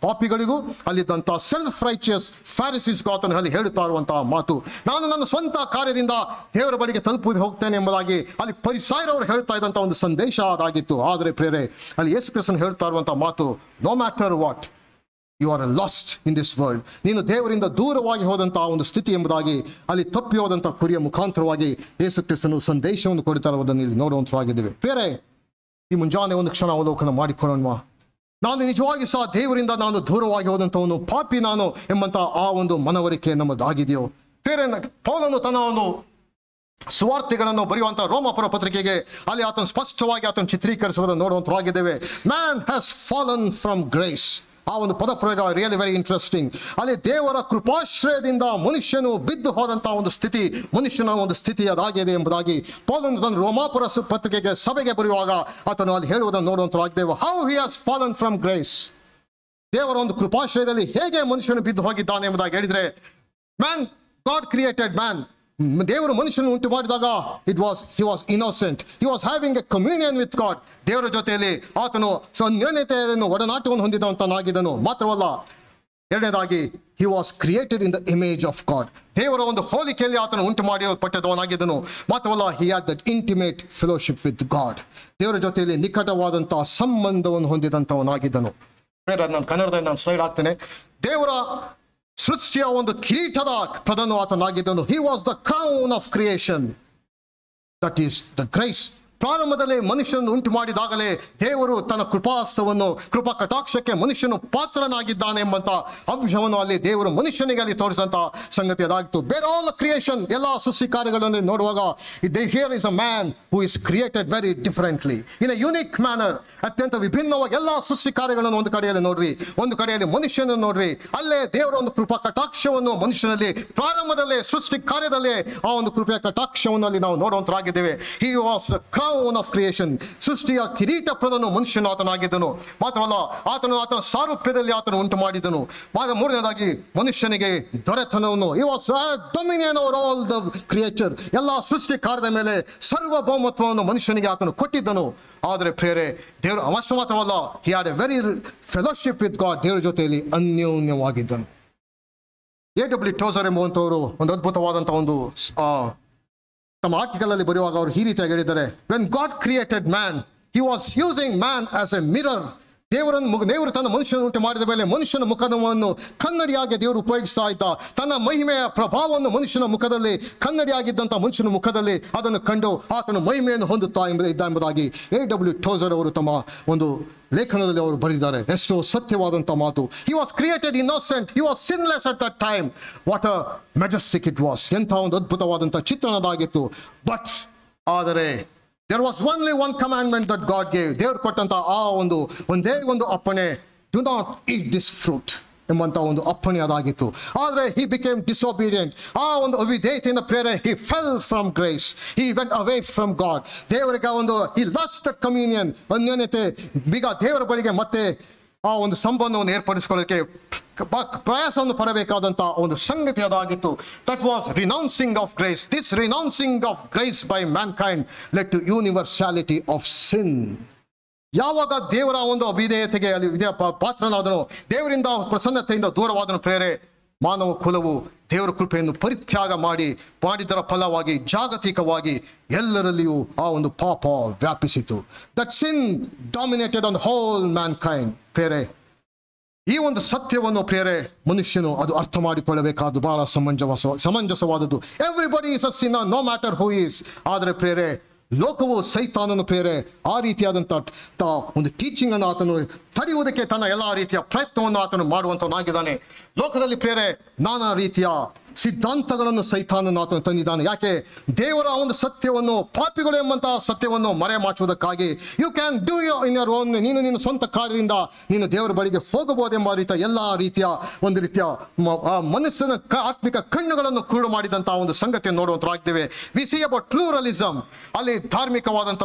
ಪಾಪಿಗಳಿಗೂ ಅಲ್ಲಿದ್ದಂಥ ಸೆಲ್ಫ್ ರೈಚಿಯಸ್ ಫ್ಯಾರಿಸಿಸ್ಗೂ ಆತನು ಅಲ್ಲಿ ಹೇಳುತ್ತಾ ಇರುವಂತಹ ಮಾತು, ನಾನು ನನ್ನ ಸ್ವಂತ ಕಾರ್ಯದಿಂದ ದೇವರ ಬಳಿಗೆ ತಲುಪಿ ಹೋಗ್ತೇನೆ ಎಂಬುದಾಗಿ ಅಲ್ಲಿ ಫರಿಸಾಯರವರು ಹೇಳ್ತಾ ಇದ್ದಂಥ ಒಂದು ಸಂದೇಶ ಅದಾಗಿತ್ತು. ಆದರೆ ಪ್ರಿಯರೇ, ಅಲ್ಲಿ ಯೇಸು ಕ್ರಿಸ್ತನು ಹೇಳ್ತಾ ಇರುವಂತಹ ಮಾತು, no matter what you are lost in this world, ನೀನು ದೇವರಿಂದ ದೂರವಾಗಿ ಹೋದಂತಹ ಒಂದು ಸ್ಥಿತಿ ಎಂಬುದಾಗಿ ಅಲ್ಲಿ ತಪ್ಪಿ ಹೋದಂಥ ಕುರಿಯ ಮುಖಾಂತರವಾಗಿ ಯೇಸು ಕ್ರಿಸ್ತನು ಸಂದೇಶವನ್ನು ಕೊಡ್ತಾ ಇರುವುದನ್ನು ಇಲ್ಲಿ ನೋಡುವಂತರಾಗಿದ್ದೇವೆ. ಪ್ರಿಯರೇ, ಈ ಮುಂಜಾನೆ ಒಂದು ಕ್ಷಣ ಅವಲೋಕನ ಮಾಡಿಕೊಳ್ಳೋಣ. ನಾನು ನಿಜವಾಗಿ ಸಹ ದೇವರಿಂದ ನಾನು ದೂರವಾಗಿ ಹೋದಂಥವನು, ಪಾಪಿ ನಾನು ಎಂಬಂತ ಆ ಒಂದು ಮನವರಿಕೆ ನಮ್ಮದಾಗಿದೆಯೋ? ಪ್ರಿಯರೇ, ಪೌಲನು ತನ್ನ ಒಂದು ಸುವಾರ್ತೆಗಳನ್ನು ಬರೆಯುವಂತಹ ರೋಮಾಪುರ ಪತ್ರಿಕೆಗೆ ಅಲ್ಲಿ ಆತನು ಸ್ಪಷ್ಟವಾಗಿ ಆತನು ಚಿತ್ರೀಕರಿಸುವುದನ್ನು ನೋಡುವಂತರಾಗಿದ್ದೇವೆ. Man has fallen from grace. ಆ ಒಂದು ಪದ ಪ್ರಯೋಗ ರಿಯಲಿ ವೆರಿ ಇಂಟ್ರೆಸ್ಟಿಂಗ್. ಅಲ್ಲಿ ದೇವರ ಕೃಪಾಶ್ರಯದಿಂದ ಮನುಷ್ಯನು ಬಿದ್ದು ಹೋದಂತಹ ಒಂದು ಸ್ಥಿತಿ, ಮನುಷ್ಯನ ಒಂದು ಸ್ಥಿತಿ ಅದಾಗಿದೆ ಎಂಬುದಾಗಿ ಪೌಲನು ತನ್ನ ರೋಮಾಪುರ ಪತ್ರಿಕೆಗೆ ಸಭೆಗೆ ಬರೆಯುವಾಗ ಆತನು ಅಲ್ಲಿ ಹೇಳುವುದನ್ನು ನೋಡುವಂತರಾಗಿದ್ದೇವೆ. How he has fallen from grace, ದೇವರ ಒಂದು ಕೃಪಾಶ್ರಯದಲ್ಲಿ ಹೇಗೆ ಮನುಷ್ಯನು ಬಿದ್ದು ಹೋಗಿದ್ದಾನೆ ಎಂಬುದಾಗಿ ಹೇಳಿದ್ರೆ, ಮ್ಯಾನ್, ಗಾಡ್ ಕ್ರಿಯೇಟೆಡ್ ಮ್ಯಾನ್, ದೇವರು ಮನುಷ್ಯನು ಉಂಟು ಮಾಡಿದಾಗ he was innocent, he was having a communion with God. ದೇವರ ಜೊತೆಯಲ್ಲಿ ಆತನು ಅನ್ಯೋನ್ಯತೆಯನ್ನು ಒಡನಾಟವನ್ನು ಹೊಂದಿದಂತನಾಗಿದ್ದನು. ಮಾತ್ರವಲ್ಲ, ಎರಡನೇದಾಗಿ he was created in the image of God. ದೇವರ ಒಂದು ಹೋಲಿಕೆಯಲ್ಲಿ ಆತನು ಉಂಟು ಮಾಡಲ್ಪಟ್ಟದವನಾಗಿದ್ದನು. ಮಾತ್ರವಲ್ಲ, he had that intimate fellowship with God. ದೇವರ ಜೊತೆಯಲ್ಲಿ ನಿಕಟವಾದಂತಹ ಸಂಬಂಧವನ್ನು ಹೊಂದಿದಂತವನಾಗಿದ್ದನು. ನಾನು ಕನ್ನಡದಲ್ಲಿ ನಾನು ಸ್ಲೈಡ್ ಹಾಕ್ತೇನೆ. ದೇವರ ಸೃಷ್ಟಿಯ ಒಂದು ಕಿರೀಟದ ಪ್ರಧಾನ ಆತನಾಗಿದ್ದನು. He was the crown of creation, that is the grace. ಪ್ರಾರಂಭದಲ್ಲಿ ಮನುಷ್ಯನನ್ನು ಉಂಟು ಮಾಡಿದಾಗಲೇ ದೇವರು ತನ್ನ ಕೃಪಾಸ್ತವನ್ನು, ಕೃಪಾ ಕಟಾಕ್ಷಕ್ಕೆ ಮನುಷ್ಯನು ಪಾತ್ರನಾಗಿದ್ದಾನೆ ಎಂಬಂತ ಅಂಶವನ್ನು ಅಲ್ಲಿ ದೇವರು ಮನುಷ್ಯನಿಗೆ ಅಲ್ಲಿ ತೋರಿಸಿದಂತ ಸಂಗತಿ ಅದಾಗಿತ್ತು. ಬೇರೆ ಆಲ್ ಕ್ರಿಯೇಷನ್, ಎಲ್ಲ ಸೃಷ್ಟಿ ಕಾರ್ಯಗಳನ್ನು ನೋಡುವಾಗ here is a man who is created very differently in a unique manner. ಅತ್ಯಂತ ವಿಭಿನ್ನವಾಗಿ ಎಲ್ಲ ಸೃಷ್ಟಿ ಕಾರ್ಯಗಳನ್ನು ಒಂದು ಕಡೆಯಲ್ಲಿ ನೋಡ್ರಿ, ಒಂದು ಕಡೆಯಲ್ಲಿ ಮನುಷ್ಯನನ್ನು ನೋಡ್ರಿ. ಅಲ್ಲೇ ದೇವರ ಒಂದು ಕೃಪಾ ಕಟಾಕ್ಷವನ್ನು ಮನುಷ್ಯನಲ್ಲಿ ಪ್ರಾರಂಭದಲ್ಲೇ ಸೃಷ್ಟಿ ಕಾರ್ಯದಲ್ಲೇ ಆ ಒಂದು ಕೃಪೆಯ ಕಟಾಕ್ಷವನ್ನು ಅಲ್ಲಿ ನಾವು ನೋಡುವಂತರಾಗಿದ್ದೇವೆ. He was crown of creation, ಸೃಷ್ಟಿಯ ಕಿರೀಟ ಪ್ರದನು ಮನುಷ್ಯನು ಆತನಾಗಿದ್ದನು. ಮಾತ್ರವಲ್ಲ, ಆತನ ಸಾರೂಪ್ಯದಲ್ಲಿ ಆತನು ಉಂಟು ಮಾಡಿದನು. ಮೂರನೇದಾಗಿ ಮನುಷ್ಯನಿಗೆ ದೊರೆತನವನ್ನು, he was dominion over all the creature, ಎಲ್ಲ ಸೃಷ್ಟಿ ಕಾರ್ಯದ ಮೇಲೆ ಸಾರ್ವಭೌಮತ್ವವನ್ನು ಮನುಷ್ಯನಿಗೆ ಆತನು ಕೊಟ್ಟಿದ್ದನು. ಆದರೆ ಪ್ರಿಯರೇ, ದೇವರು ಅಷ್ಟು ಮಾತ್ರವಲ್ಲ, he had a very fellowship with God, ದೇವರ ಜೊತೆಯಲ್ಲಿ ಅನ್ಯೋನ್ಯವಾಗಿದ್ದನು. A.W. ಟೋಸರ್ ಎಂಬುವಂಥವರು ಒಂದು ಅದ್ಭುತವಾದಂಥ ಒಂದು ತಮ್ಮ ಆರ್ಟಿಕಲ್ ಅಲ್ಲಿ ಬರೆಯುವಾಗ ಅವರು ಈ ರೀತಿಯಾಗಿ ಹೇಳಿದ್ದಾರೆ, when god created man, he was using man as A mirror. ದೇವರು ತನ್ನ ಮನುಷ್ಯನ ಉಂಟು ಮಾಡಿದ ಮೇಲೆ ಮನುಷ್ಯನ ಮುಖವನ್ನು ಕನ್ನಡಿಯಾಗಿ ದೇವರು ಉಪಯೋಗಿಸ್ತಾ ಇದ್ದ. ತನ್ನ ಮಹಿಮೆಯ ಪ್ರಭಾವವನ್ನು ಮನುಷ್ಯನ ಮುಖದಲ್ಲಿ, ಕನ್ನಡಿಯಾಗಿದ್ದಂಥ ಮನುಷ್ಯನ ಮುಖದಲ್ಲಿ ಅದನ್ನು ಕಂಡು ಆತನು ಮಹಿಮೆಯನ್ನು ಹೊಂದುತ್ತಾ ಇದ್ದ ಎಂಬುದಾಗಿ A.W. ಟೋಸರ್ ಅವರು ತಮ್ಮ ಒಂದು ಲೇಖನದಲ್ಲಿ ಅವರು ಬರೆದಿದ್ದಾರೆ. ಎಷ್ಟೋ ಸತ್ಯವಾದಂಥ ಮಾತು. He was created innocent, he was sinless at that time. What a Majestic it was, ಎಂಥ ಒಂದು ಅದ್ಭುತವಾದಂಥ ಚಿತ್ರಣದಾಗಿತ್ತು. ಬಟ್ ಆದರೆ there was only one commandment that God gave. ದೇವರು ಕೊಟ್ಟಂತ ಆ ಒಂದೇ ಒಂದು ಅಪ್ಪಣೆ, do not eat this fruit ಎಂಬಂತ ಒಂದು ಅಪ್ಪಣೆ ಅದಾಗಿತ್ತು. ಆದರೆ he became disobedient. ಆ ಒಂದು ಅವಿಧೇಯತೆಯಿಂದ ಪ್ರೇರೆ, he fell from grace, he went away from God. ದೇವರಿಗೆ he lost that communion, ಅನ್ಯೋನ್ಯತೆ. ಈಗ ದೇವರ ಬಳಿಗೆ ಮತ್ತೆ ಆ ಒಂದು ಸಂಬಂಧವನ್ನು ಏರ್ಪಡಿಸಿಕೊಳ್ಳಕ್ಕೆ ಪ್ರಯಾಸವನ್ನು ಪಡಬೇಕಾದಂತ ಒಂದು ಸಂಗತಿ ಅದಾಗಿತ್ತು. That was renouncing of grace. This renouncing of grace by mankind led to universality of sin. ಯಾವಾಗ ದೇವರ ಒಂದು ಅವಿಧೇಯತೆಗೆ ಅಲ್ಲಿ ಪಾತ್ರನಾದನು, ದೇವರಿಂದ ಪ್ರಸನ್ನತೆಯಿಂದ ದೂರವಾದನು ಪ್ರೇರೆ, ಮಾನವ ಕುಲವು ದೇವರ ಕೃಪೆಯನ್ನು ಪರಿತ್ಯಾಗ ಮಾಡಿದರ ಫಲವಾಗಿ ಜಾಗತಿಕವಾಗಿ ಎಲ್ಲರಲ್ಲಿಯೂ ಆ ಒಂದು ಪಾಪ ವ್ಯಾಪಿಸಿತು. That sin dominated on whole mankind. ಪ್ರೇರೆ, ಈ ಒಂದು ಸತ್ಯವನ್ನು ಪ್ರಿಯರೇ ಮನುಷ್ಯನು ಅದು ಅರ್ಥ ಮಾಡಿಕೊಳ್ಳಬೇಕಾದ್ದು ಬಹಳ ಸಮಂಜಸವಾದದ್ದು. Everybody is a sinner, no matter who is. ಆದರೆ ಪ್ರಿಯರೇ, ಲೋಕವು ಸೈತಾನನು ಪ್ರಿಯರೇ ಆ ರೀತಿಯಾದಂಥ ಒಂದು ಟೀಚಿಂಗ್ ಅನ್ನು ಆತನು ತಡೆಯುವುದಕ್ಕೆ ತನ್ನ ಎಲ್ಲ ರೀತಿಯ ಪ್ರಯತ್ನವನ್ನು ಆತನು ಮಾಡುವಂತವನಾಗಿದ್ದಾನೆ. ಲೋಕದಲ್ಲಿ ಪ್ರಿಯರೇ ನಾನಾ ರೀತಿಯ ಸಿದ್ಧಾಂತಗಳನ್ನು ಸೈತಾನನು ಆತನು ತಂದಿದ್ದಾನೆ. ಯಾಕೆ? ದೇವರ ಒಂದು ಸತ್ಯವನ್ನು, ಪಾಪಿಗಳು ಎಂಬಂತಹ ಸತ್ಯವನ್ನು ಮರೆಮಾಚುವುದಕ್ಕಾಗಿ. You can do in your own, ನೀನು ಸ್ವಂತ ಕಾರ್ಯದಿಂದ ನೀನು ದೇವರ ಬಳಿಗೆ ಹೋಗಬಹುದೆಂಬ ರೀತಿಯ ಎಲ್ಲ ರೀತಿಯ ಒಂದು ರೀತಿಯ ಮನಸ್ಸಿನ ಆತ್ಮಿಕ ಕಣ್ಣುಗಳನ್ನು ಕುರುಡು ಮಾಡಿದಂತಹ ಒಂದು ಸಂಗತಿಯನ್ನು ನೋಡುವಂತರಾಗಿದ್ದೇವೆ. ವಿ ಸಿ ಅಬೌಟ್ ಪ್ಲೂರಲಿಸಮ್, ಅಲ್ಲಿ ಧಾರ್ಮಿಕವಾದಂಥ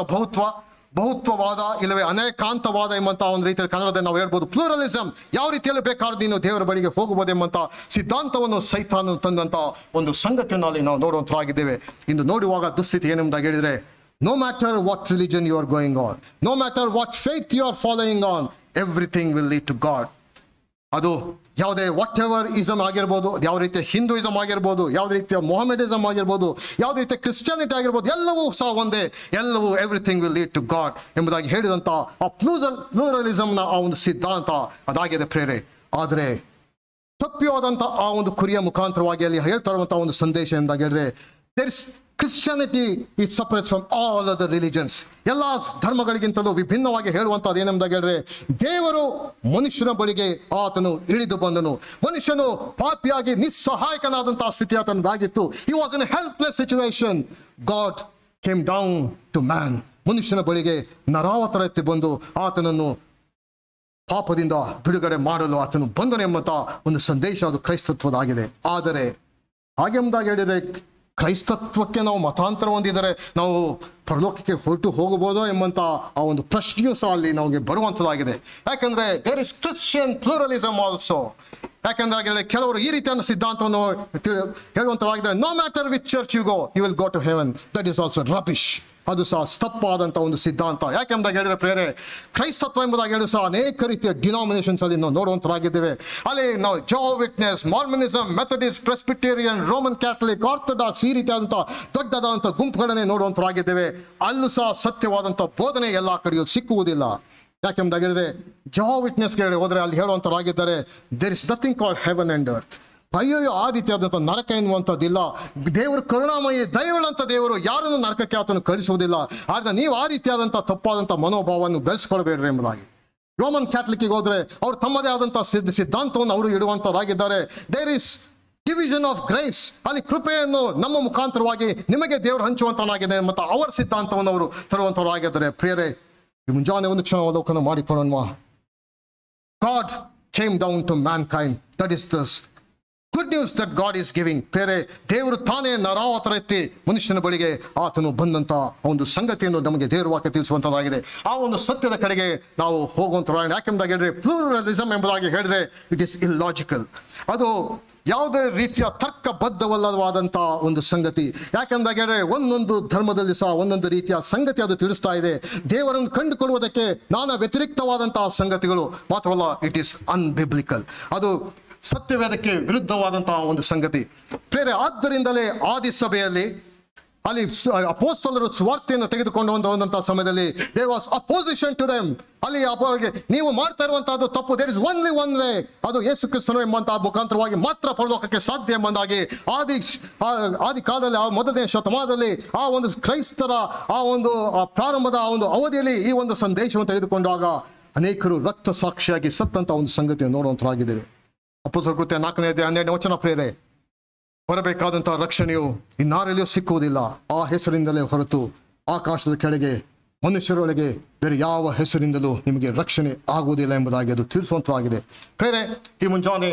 ಬಹುತ್ವವಾದ ಇಲ್ಲವೇ ಅನೇಕಾಂತವಾದ ಎಂಬಂತಹ ಒಂದು ರೀತಿಯಲ್ಲಿ ಕನ್ನಡದಲ್ಲಿ ನಾವು ಹೇಳ್ಬೋದು. ಪ್ಲೂರಲಿಸಮ್, ಯಾವ ರೀತಿಯಲ್ಲಿ ಬೇಕಾದ್ರೂ ನೀನು ದೇವರ ಬಳಿಗೆ ಹೋಗಬಹುದೆಂಬಂತ ಸಿದ್ಧಾಂತವನ್ನು ಸೈತಾನನು ತಂದಂತ ಒಂದು ಸಂಗತಿಯನ್ನು ಅಲ್ಲಿ ನಾವು ನೋಡುವಂತರಾಗಿದ್ದೇವೆ. ಇಂದು ನೋಡುವಾಗ ದುಸ್ಥಿತಿ ಏನೆಂಬುದಾಗಿ ಹೇಳಿದರೆ, no matter what religion you are going on, no matter what faith you are following on, everything will lead to God. ಅದು ಯಾವುದೇ ವಾಟ್ ಎವರ್ ಇಸಮ್ ಆಗಿರ್ಬೋದು, ಯಾವ ರೀತಿಯ ಹಿಂದೂಯಿಸಮ್ ಆಗಿರ್ಬೋದು, ಯಾವುದೇ ರೀತಿಯ ಮೊಹಮ್ಮಡಿಸಮ್ ಆಗಿರ್ಬೋದು, ಯಾವುದೇ ರೀತಿಯ ಕ್ರಿಶ್ಚಿಯಾನಿಟಿ ಆಗಿರ್ಬೋದು, ಎಲ್ಲವೂ ಸಹ ಒಂದೇ, ಎಲ್ಲವೂ everything will lead to God ಎಂಬುದಾಗಿ ಹೇಳಿದಂಥ ಆ ಪ್ಲೂರಲಿಸಮ್ನ ಆ ಒಂದು ಸಿದ್ಧಾಂತ ಅದಾಗಿದೆ ಪ್ರೇರೆ. ಆದರೆ ತಪ್ಪಿ ಹೋದಂಥ ಆ ಒಂದು ಕುರಿಯ ಮುಖಾಂತರವಾಗಿ ಅಲ್ಲಿ ಹೇಳ್ತಾ ಇರುವಂಥ ಒಂದು ಸಂದೇಶ ಎಂದಾಗ ಹೇಳಿದ್ರೆ, there is Christianity is separate from all other religions. ಎಲ್ಲ ಧರ್ಮಗಳಿಗಿಂತಲೂ ವಿಭಿನ್ನವಾಗಿ ಹೇಳುವಂಥದ್ದು ಏನೆಂದಾಗ ಹೇಳಿದ್ರೆ, ದೇವರು ಮನುಷ್ಯನ ಬಳಿಗೆ ಆತನು ಇಳಿದು ಬಂದನು. ಮನುಷ್ಯನು ಪಾಪಿಯಾಗಿ ನಿಸ್ಸಹಾಯಕನಾದಂತಹ ಸ್ಥಿತಿ ಆತನದಾಗಿತ್ತು. He was in helpless situation. God came down to man. ಮನುಷ್ಯನ ಬಳಿಗೆ ನರಾವತರ ಎತ್ತಿ ಬಂದು ಆತನನ್ನು ಪಾಪದಿಂದ ಬಿಡುಗಡೆ ಮಾಡಲು ಆತನು ಬಂದನು ಎಂಬಂತ ಒಂದು ಸಂದೇಶ ಅದು ಕ್ರೈಸ್ತತ್ವದಾಗಿದೆ. ಆದರೆ ಹಾಗೆ ಎಂದಾಗ ಹೇಳಿದರೆ, ಕ್ರೈಸ್ತತ್ವಕ್ಕೆ ನಾವು ಮತಾಂತರ ಹೊಂದಿದರೆ ನಾವು ಪರಲೋಕಕ್ಕೆ ಹೊರಟು ಹೋಗಬಹುದೋ ಎಂಬಂತ ಆ ಒಂದು ಪ್ರಶ್ನೆಯೂ ಸಹ ಅಲ್ಲಿ ನಮಗೆ ಬರುವಂಥದ್ದಾಗಿದೆ. ಯಾಕಂದ್ರೆ there is Christian pluralism also. ಯಾಕಂದ್ರೆ ಕೆಲವರು ಈ ರೀತಿಯ ಸಿದ್ಧಾಂತವನ್ನು ಹೇಳುವಂತರಾಗಿದ್ದಾರೆ, no matter which church you go you will go to heaven. That is also rubbish. ಅದು ಸಹ ತಪ್ಪಾದಂಥ ಒಂದು ಸಿದ್ಧಾಂತ. ಯಾಕೆಂಬುದಾಗಿ ಹೇಳಿದ್ರೆ ಪ್ರೇರೆ, ಕ್ರೈಸ್ತತ್ವ ಎಂಬುದಾಗಿ ಹೇಳಿ ಸಹ ಅನೇಕ ರೀತಿಯ ಡಿನಾಮಿನೇಷನ್ಸ್ ಅಲ್ಲಿ ನಾವು ನೋಡುವಂತರಾಗಿದ್ದೇವೆ. ಅಲ್ಲಿ ನಾವು Jehovah witness, Mormonism, Methodist, Presbyterian, Roman Catholic, Orthodox ಈ ರೀತಿಯಾದಂಥ ದೊಡ್ಡದಾದಂಥ ಗುಂಪುಗಳನ್ನೇ ನೋಡುವಂತರಾಗಿದ್ದೇವೆ. ಅಲ್ಲೂ ಸಹ ಸತ್ಯವಾದಂಥ ಬೋಧನೆ ಎಲ್ಲ ಕಡೆಯೂ ಸಿಕ್ಕುವುದಿಲ್ಲ. ಯಾಕೆಂಬುದಾಗಿ ಹೇಳಿದ್ರೆ, ಜೋವಾ ವಿಟ್ನೆಸ್ಗೆ ಹೋದರೆ ಅಲ್ಲಿ ಹೇಳುವಂತರಾಗಿದ್ದಾರೆ, there is nothing called heaven and earth. ಅಯ್ಯೋ, ಆ ರೀತಿಯಾದಂಥ ನರಕ ಎನ್ನುವಂಥದ್ದಿಲ್ಲ. ದೇವರು ಕರುಣಾಮಯಿ, ದಯವುಳ್ಳಂಥ ದೇವರು, ಯಾರನ್ನು ನರಕಕ್ಕೆ ಆತನು ಕಳಿಸುವುದಿಲ್ಲ. ಆದರೆ ನೀವು ಆ ರೀತಿಯಾದಂಥ ತಪ್ಪಾದಂಥ ಮನೋಭಾವವನ್ನು ಬೆಳೆಸ್ಕೊಳ್ಬೇಡ್ರಿ ಎಂಬುದಾಗಿ. ರೋಮನ್ ಕ್ಯಾಥಲಿಕ್ಗೆ ಹೋದರೆ ಅವರು ತಮ್ಮದೇ ಆದಂಥ ಸಿದ್ಧಾಂತವನ್ನು ಅವರು ಇಡುವಂಥವರಾಗಿದ್ದಾರೆ. There is division of grace. ಅಲ್ಲಿ ಕೃಪೆಯನ್ನು ನಮ್ಮ ಮುಖಾಂತರವಾಗಿ ನಿಮಗೆ ದೇವರು ಹಂಚುವಂತನಾಗಿದೆ ಮತ್ತು ಅವರ ಸಿದ್ಧಾಂತವನ್ನು ಅವರು ತರುವಂಥವರಾಗಿದ್ದಾರೆ. ಪ್ರಿಯರೇ, ಈ ಮುಂಜಾನೆ ಒಂದು ಕ್ಷಣ ಅವಲೋಕನ ಮಾಡಿಕೊಳ್ಳೋಣ. God came down to mankind. That is the good news that God is giving. ಪ್ರೇರೆ, ದೇವರು ತಾನೇ ನರಾವತರ ಎತ್ತಿ ಮನುಷ್ಯನ ಬಳಿಗೆ ಆತನು ಬಂದಂತ ಒಂದು ಸಂಗತಿಯನ್ನು ನಮಗೆ ದೇವರ ವಾಕ್ಯ ತಿಳಿಸುವಂತದ್ದಾಗಿದೆ. ಆ ಒಂದು ಸತ್ಯದ ಕಡೆಗೆ ನಾವು ಹೋಗುವಂತ. ಯಾಕೆಂಬುದಾಗಿ ಹೇಳಿದ್ರೆ, ಪ್ಲೂರಲಿಸಮ್ ಎಂಬುದಾಗಿ ಹೇಳಿದ್ರೆ ಇಟ್ ಇಸ್ ಇಲ್ಲಾಜಿಕಲ್. ಅದು ಯಾವುದೇ ರೀತಿಯ ತರ್ಕಬದ್ಧವಲ್ಲವಾದಂಥ ಒಂದು ಸಂಗತಿ. ಯಾಕೆಂದಾಗ ಹೇಳಿದ್ರೆ, ಒಂದೊಂದು ಧರ್ಮದಲ್ಲಿ ಸಹ ಒಂದೊಂದು ರೀತಿಯ ಸಂಗತಿ ಅದು ತಿಳಿಸ್ತಾ ಇದೆ. ದೇವರನ್ನು ಕಂಡುಕೊಳ್ಳುವುದಕ್ಕೆ ನಾನಾ ವ್ಯತಿರಿಕ್ತವಾದಂತಹ ಸಂಗತಿಗಳು ಮಾತ್ರವಲ್ಲ, ಇಟ್ ಈಸ್ ಅನ್ಬಿಬ್ಲಿಕಲ್. ಅದು ಸತ್ಯವೇದಕ್ಕೆ ವಿರುದ್ಧವಾದಂತಹ ಒಂದು ಸಂಗತಿ. ಪ್ರೇರೆ, ಆದ್ದರಿಂದಲೇ ಆದಿ ಸಭೆಯಲ್ಲಿ ಅಲ್ಲಿ ಅಪೊಸ್ತಲರು ಸ್ವಾರ್ಥೆಯನ್ನು ತೆಗೆದುಕೊಂಡು ಹೋದಂತಹ ಸಮಯದಲ್ಲಿ there was opposition to them. ಅಲ್ಲಿ ಅವರಿಗೆ, ನೀವು ಮಾಡ್ತಾ ಇರುವಂತಹದ್ದು ತಪ್ಪು, there is only one way, ಅದು ಯೇಸು ಕ್ರಿಸ್ತನು ಎಂಬಂತಹ ಮುಖಾಂತರವಾಗಿ ಮಾತ್ರ ಪರಲೋಕಕ್ಕೆ ಸಾಧ್ಯ ಎಂಬುದಾಗಿ ಆದಿ ಕಾಲದಲ್ಲಿ, ಆ ಮೊದಲನೇ ಶತಮಾನದಲ್ಲಿ ಆ ಒಂದು ಕ್ರೈಸ್ತರ ಆ ಒಂದು ಪ್ರಾರಂಭದ ಆ ಒಂದು ಅವಧಿಯಲ್ಲಿ ಈ ಒಂದು ಸಂದೇಶವನ್ನು ತೆಗೆದುಕೊಂಡಾಗ ಅನೇಕರು ರಕ್ತ ಸಾಕ್ಷಿಯಾಗಿ ಸತ್ತಂತ ಒಂದು ಸಂಗತಿಯನ್ನು ನೋಡುವಂತರಾಗಿದ್ದೇವೆ. ಅಪೊಸ್ತಲರ ಕೃತ್ಯ 4ನೇ ಅಧ್ಯಾಯ 12ನೇ ವಚನ. ಪ್ರೇರೆ, ಬರಬೇಕಾದಂತಹ ರಕ್ಷಣೆಯು ಇನ್ನಾರಲ್ಲಿಯೂ ಸಿಕ್ಕುವುದಿಲ್ಲ, ಆ ಹೆಸರಿಂದಲೇ ಹೊರತು ಆಕಾಶದ ಕೆಳಗೆ ಮನುಷ್ಯರೊಳಗೆ ಬೇರೆ ಯಾವ ಹೆಸರಿಂದಲೂ ನಿಮಗೆ ರಕ್ಷಣೆ ಆಗುವುದಿಲ್ಲ ಎಂಬುದಾಗಿ ಅದು ತಿಳಿಸುವಂತಾಗಿದೆ. ಪ್ರೇರೆ, ಈ ಮುಂಜಾನೆ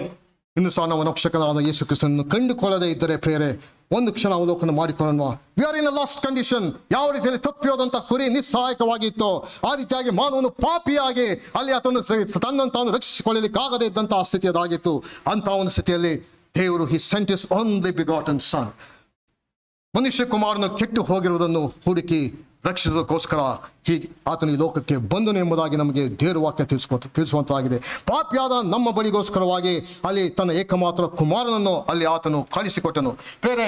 ಇನ್ನು ಸಹ ನಾವು ರಕ್ಷಕನಾದ ಯೇಸು ಕ್ರಿಸ್ತನನ್ನು ಕಂಡುಕೊಳ್ಳದೇ ಇದ್ದರೆ ಪ್ರೇರೆ, ಒಂದು ಕ್ಷಣ ಅವಲೋಕನ ಮಾಡಿಕೊಳ್ಳೋಣ. We are in a lost condition. ಯಾವ ರೀತಿಯಲ್ಲಿ ತಪ್ಪಿಯೋದಂತ ಕುರಿ ನಿಸ್ಸಹಾಯಕವಾಗಿತ್ತು, ಆ ರೀತಿಯಾಗಿ ಮಾನವನು ಪಾಪಿಯಾಗಿ ಅಲ್ಲಿ ಆತನು ತನ್ನನ್ನು ತಾನು ರಕ್ಷಿಸಿಕೊಳ್ಳಲಿಕ್ಕಾಗದೇ ಇದ್ದಂತಹ ಸ್ಥಿತಿ ಅದಾಗಿತ್ತು. ಅಂತಹ ಒಂದು ಸ್ಥಿತಿಯಲ್ಲಿ ದೇವರು ಹಿ ಸೆಂಟ್ ಹಿಸ್ ಓನ್ಲಿ ಬಿಗಾಟನ್ ಸನ್, ಮನುಷ್ಯ ಕುಮಾರನು ಕೆಟ್ಟು ಹೋಗಿರುವುದನ್ನು ಹುಡುಕಿ ರಕ್ಷಿಸೋದಕ್ಕೋಸ್ಕರ ಹೀಗೆ ಆತನು ಈ ಲೋಕಕ್ಕೆ ಬಂದನು ಎಂಬುದಾಗಿ ನಮಗೆ ದೇವರ ವಾಕ್ಯ ತಿಳಿಸುವಂತಾಗಿದೆ. ಪಾಪಿಯಾದ ನಮ್ಮ ಬಳಿಗೋಸ್ಕರವಾಗಿ ಅಲ್ಲಿ ತನ್ನ ಏಕಮಾತ್ರ ಕುಮಾರನನ್ನು ಅಲ್ಲಿ ಆತನು ಕಳಿಸಿಕೊಟ್ಟನು. ಬೇರೆ,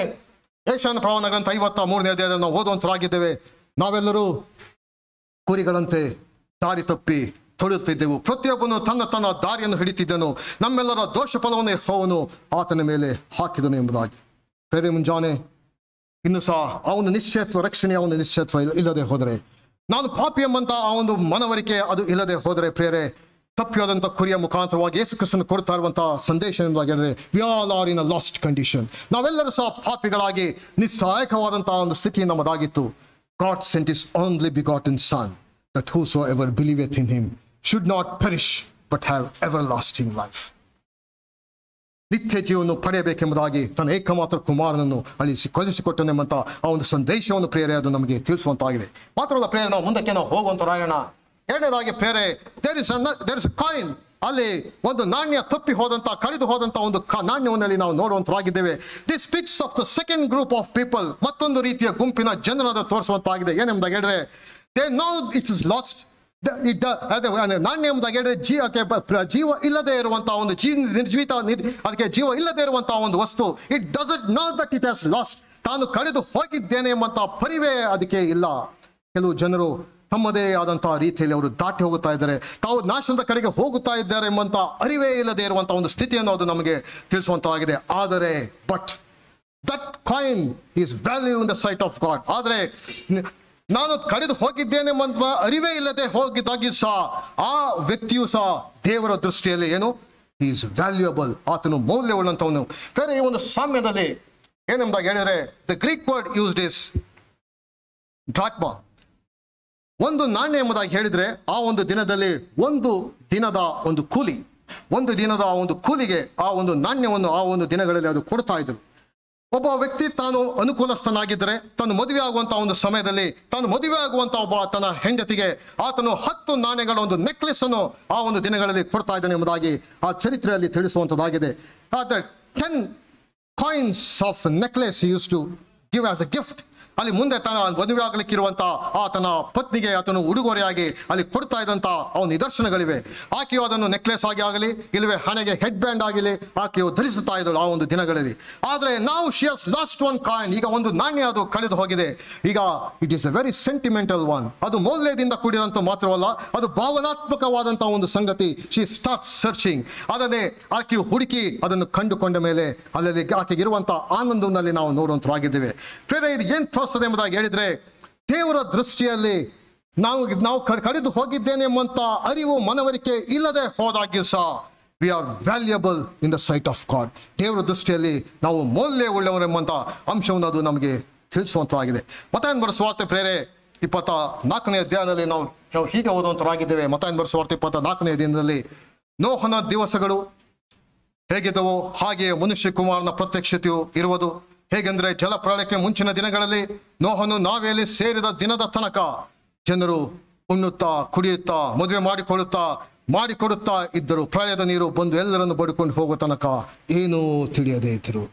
ಯೆಶಾಯನ ಪ್ರವಾದನ ಗ್ರಂಥ 53ನೇ ಅಧ್ಯಾಯದಲ್ಲಿ ನಾವು ಓದುವಂತರಾಗಿದ್ದೇವೆ. ನಾವೆಲ್ಲರೂ ಕುರಿಗಳಂತೆ ದಾರಿ ತಪ್ಪಿ ತೊಳೆಯುತ್ತಿದ್ದೆವು, ಪ್ರತಿಯೊಬ್ಬನು ತನ್ನ ತನ್ನ ದಾರಿಯನ್ನು ಹಿಡಿತಿದ್ದನು, ನಮ್ಮೆಲ್ಲರ ದೋಷ ಫಲವನ್ನು ಯೆಹೋವನು ಆತನ ಮೇಲೆ ಹಾಕಿದನು ಎಂಬುದಾಗಿ. ಬೇರೆ, ಮುಂಜಾನೆ ಇನ್ನು ಸಹ ಆ ಒಂದು ನಿಶ್ಚಯತ್ವ, ರಕ್ಷಣೆಯ ಒಂದು ನಿಶ್ಚಯತ್ವ ಇಲ್ಲದೆ ಹೋದರೆ, ನಾನು ಪಾಪಿ ಎಂಬಂತ ಆ ಒಂದು ಮನವರಿಕೆ ಅದು ಇಲ್ಲದೆ ಹೋದರೆ ಪ್ರೇರೆ, ತಪ್ಪಿಯಾದಂಥ ಕುರಿಯ ಮುಖಾಂತರವಾಗಿ ಯೇಸು ಕ್ರಿಸ್ತನು ಕೊಡ್ತಾ ಇರುವಂತಹ ಸಂದೇಶ ಎಂಬುದಾಗಿದ್ರೆ, we all are in a lost condition. ನಾವೆಲ್ಲರೂ ಸಹ ಪಾಪಿಗಳಾಗಿ ನಿಸ್ಸಹಾಯಕವಾದಂತಹ ಒಂದು ಸ್ಥಿತಿ ನಮ್ಮದಾಗಿತ್ತು. God sent his only begotten Son, that whosoever believeth in him should not perish but have everlasting life. ನಿತ್ಯ ಜೀವವನ್ನು ಪಡೆಯಬೇಕೆಂಬುದಾಗಿ ತನ್ನ ಏಕಮಾತ್ರ ಕುಮಾರನನ್ನು ಅಲ್ಲಿ ಕಳಿಸಿಕೊಟ್ಟನೆಂಬಂತ ಆ ಒಂದು ಸಂದೇಶವನ್ನು ಪ್ರೇರೆ ಅದು ನಮಗೆ ತಿಳಿಸುವಂತಾಗಿದೆ. ಮಾತ್ರವಲ್ಲ ಪ್ರೇರೆ, ನಾವು ಮುಂದಕ್ಕೆ ನಾವು ಹೋಗುವಂತರಾಯೋಣ. ಎರಡನೇದಾಗಿ ಪ್ರೇರೆ, ದೇರ್ ಇಸ್ ಅ ಕಾಯಿನ್. ಅಲ್ಲಿ ಒಂದು ನಾಣ್ಯ ತಪ್ಪಿ ಹೋದಂತ, ಕಳೆದು ಹೋದಂತ ಒಂದು ನಾಣ್ಯವನ್ನು ನಾವು ನೋಡುವಂತರಾಗಿದ್ದೇವೆ. This speaks of the second group of people. ಮತ್ತೊಂದು ರೀತಿಯ ಗುಂಪಿನ ಜನರನ್ನು ತೋರಿಸುವಂತಾಗಿದೆ. ಏನೆಂಬುದಾಗಿ ಹೇಳಿದ್ರೆ, they know it is lost, ನಾಣ್ಯ ಎಂಬುದಾಗಿ ಹೇಳಿದ್ರೆ ಜೀವ ಇಲ್ಲದೆ ಇರುವಂತಹ ಒಂದು ಅದಕ್ಕೆ ಜೀವ ಇಲ್ಲದೆ ಇರುವಂತಹ ಒಂದು ವಸ್ತು. It doesn't know that it has last. ತಾನು ಕಳೆದು ಹೋಗಿದ್ದೇನೆ ಎಂಬಂತಹ ಪರಿವೇ ಅದಕ್ಕೆ ಇಲ್ಲ. ಕೆಲವು ಜನರು ತಮ್ಮದೇ ಆದಂತಹ ರೀತಿಯಲ್ಲಿ ಅವರು ದಾಟಿ ಹೋಗುತ್ತಾ ಇದ್ದಾರೆ, ತಾವು ನಾಶದ ಕಡೆಗೆ ಹೋಗುತ್ತಾ ಇದ್ದಾರೆ ಎಂಬಂತ ಅರಿವೇ ಇಲ್ಲದೆ ಇರುವಂತಹ ಒಂದು ಸ್ಥಿತಿಯನ್ನು ಅದು ನಮಗೆ ತಿಳಿಸುವಂತಾಗಿದೆ. ಆದರೆ but that coin is value in the site of god. ಆದರೆ ನಾನು ಕಳೆದು ಹೋಗಿದ್ದೇನೆ ಎಂಬ ಅರಿವೇ ಇಲ್ಲದೆ ಹೋಗಿದ್ದಾಗಿ ಸಹ ಆ ವ್ಯಕ್ತಿಯು ಸಹ ದೇವರ ದೃಷ್ಟಿಯಲ್ಲಿ ಏನು, ಈಸ್ ವ್ಯಾಲ್ಯೂಯಬಲ್, ಆತನು ಮೌಲ್ಯವುಳ್ಳಂತವನು. ಬೇರೆ ಈ ಒಂದು ಸಾಮ್ಯದಲ್ಲಿ ಏನೆಂಬುದಾಗಿ ಹೇಳಿದರೆ the Greek word used is drachma. ಒಂದು ನಾಣ್ಯ ಎಂಬುದಾಗಿ ಹೇಳಿದರೆ ಆ ಒಂದು ದಿನದಲ್ಲಿ ಒಂದು ದಿನದ ಒಂದು ಕೂಲಿ, ಒಂದು ದಿನದ ಒಂದು ಕೂಲಿಗೆ ಆ ಒಂದು ನಾಣ್ಯವನ್ನು ಆ ಒಂದು ದಿನಗಳಲ್ಲಿ ಅದು ಕೊಡ್ತಾ ಇದ್ರು. ಒಬ್ಬ ವ್ಯಕ್ತಿ ತಾನು ಅನುಕೂಲಸ್ಥನಾಗಿದ್ದರೆ ತಾನು ಮದುವೆ ಆಗುವಂತಹ ಒಂದು ಸಮಯದಲ್ಲಿ ತಾನು ಮದುವೆ ಆಗುವಂತಹ ಒಬ್ಬ ತನ್ನ ಹೆಂಡತಿಗೆ ಆತನು 10 ನಾಣ್ಯಗಳ ಒಂದು ನೆಕ್ಲೆಸ್ ಅನ್ನು ಆ ಒಂದು ದಿನಗಳಲ್ಲಿ ಕೊಡ್ತಾ ಇದ್ದಾನೆ ಎಂಬುದಾಗಿ ಆ ಚರಿತ್ರೆಯಲ್ಲಿ ತಿಳಿಸುವಂಥದ್ದಾಗಿದೆ. 10 coins of necklace he used to give as a gift. ಅಲ್ಲಿ ಮುಂದೆ ತನ್ನ ಮದುವೆ ಆಗಲಿಕ್ಕಿರುವಂತಹ ಆತನ ಪತ್ನಿಗೆ ಆತನು ಉಡುಗೊರೆಯಾಗಿ ಅಲ್ಲಿ ಕೊಡ್ತಾ ಇದ್ದಂತ ಅವನ ನಿದರ್ಶನಗಳಿವೆ. ಆಕೆಯು ಅದನ್ನು ನೆಕ್ಲೆಸ್ ಆಗಿ ಆಗಲಿ ಇಲ್ಲವೇ ಹಣೆಗೆ ಹೆಡ್ ಬ್ಯಾಂಡ್ ಆಗಲಿ ಆಕೆಯು ಧರಿಸುತ್ತಾ ಇದ್ದಳು ಆ ಒಂದು ದಿನಗಳಲ್ಲಿ. ಆದರೆ ನಾವು she has last one coin, ಈಗ ಒಂದು ನಾಣ್ಯ ಅದು ಕಳೆದು ಹೋಗಿದೆ. ಈಗ it is A very sentimental one. ಅದು ಮೌಲ್ಯದಿಂದ ಕೂಡಿದಂತ ಮಾತ್ರವಲ್ಲ, ಅದು ಭಾವನಾತ್ಮಕವಾದಂತಹ ಒಂದು ಸಂಗತಿ. She start searching. ಅದನ್ನೇ ಆಕೆಯು ಹುಡುಕಿ ಅದನ್ನು ಕಂಡುಕೊಂಡ ಮೇಲೆ ಅಲ್ಲಿ ಆಕೆಗೆ ಇರುವಂತಹ ಆನಂದದಲ್ಲಿ ನಾವು ನೋಡುವಂತರಾಗಿದ್ದೇವೆ. ಪ್ರೇರೆ ಇದು ಏನ್ ತೋರಿಸ್ತದೆ ಎಂಬುದಾಗಿ ಹೇಳಿದ್ರೆ, ದೇವರ ದೃಷ್ಟಿಯಲ್ಲಿ ನಾವು ಕಳೆದು ಹೋಗಿದ್ದೇನೆ ಎಂಬಂತ ಅರಿವು ಮನವರಿಕೆ ಇಲ್ಲದೆ ಹೋದಾಗ್ಯೂ ಸಹ we are valuable in the site of god. ದೇವರ ದೃಷ್ಟಿಯಲ್ಲಿ ನಾವು ಮೌಲ್ಯ ಉಳ್ಳವರೆಂಬಂತ ಅಂಶವನ್ನು ಅದು ನಮಗೆ ತಿಳಿಸುವಂತಾಗಿದೆ. ಮತ್ತಾಯನ ಬರೆದ ಸುವಾರ್ತೆ ಪ್ರೇರೆ 24ನೇ ಅಧ್ಯಾಯದಲ್ಲಿ ನಾವು ಹೀಗೆ ಓದುವಂತರಾಗಿದ್ದೇವೆ. ಮತ್ತಾಯನ ಬರೆದ ಸುವಾರ್ತೆ 24ನೇ ದಿನದಲ್ಲಿ ನೋಹನ ದಿವಸಗಳು ಹೇಗಿದ್ದವೋ ಹಾಗೆಯೇ ಮನುಷ್ಯ ಕುಮಾರನ ಪ್ರತ್ಯಕ್ಷತೆಯು ಇರುವುದು. ಹೇಗೆಂದ್ರೆ ಜಲಪ್ರಳಯಕ್ಕೆ ಮುಂಚಿನ ದಿನಗಳಲ್ಲಿ ನೋಹನು ನಾವೆಯಲ್ಲಿ ಸೇರಿದ ದಿನದ ತನಕ ಜನರು ಉಣ್ಣುತ್ತಾ ಕುಡಿಯುತ್ತಾ ಮದುವೆ ಮಾಡಿಕೊಡುತ್ತಾ ಇದ್ದರು. ಪ್ರಳಯದ ನೀರು ಬಂದು ಎಲ್ಲರನ್ನು ಬಡಿಕೊಂಡು ಹೋಗುವ ತನಕ ಏನೂ ತಿಳಿಯದೇ ಇದ್ದರು.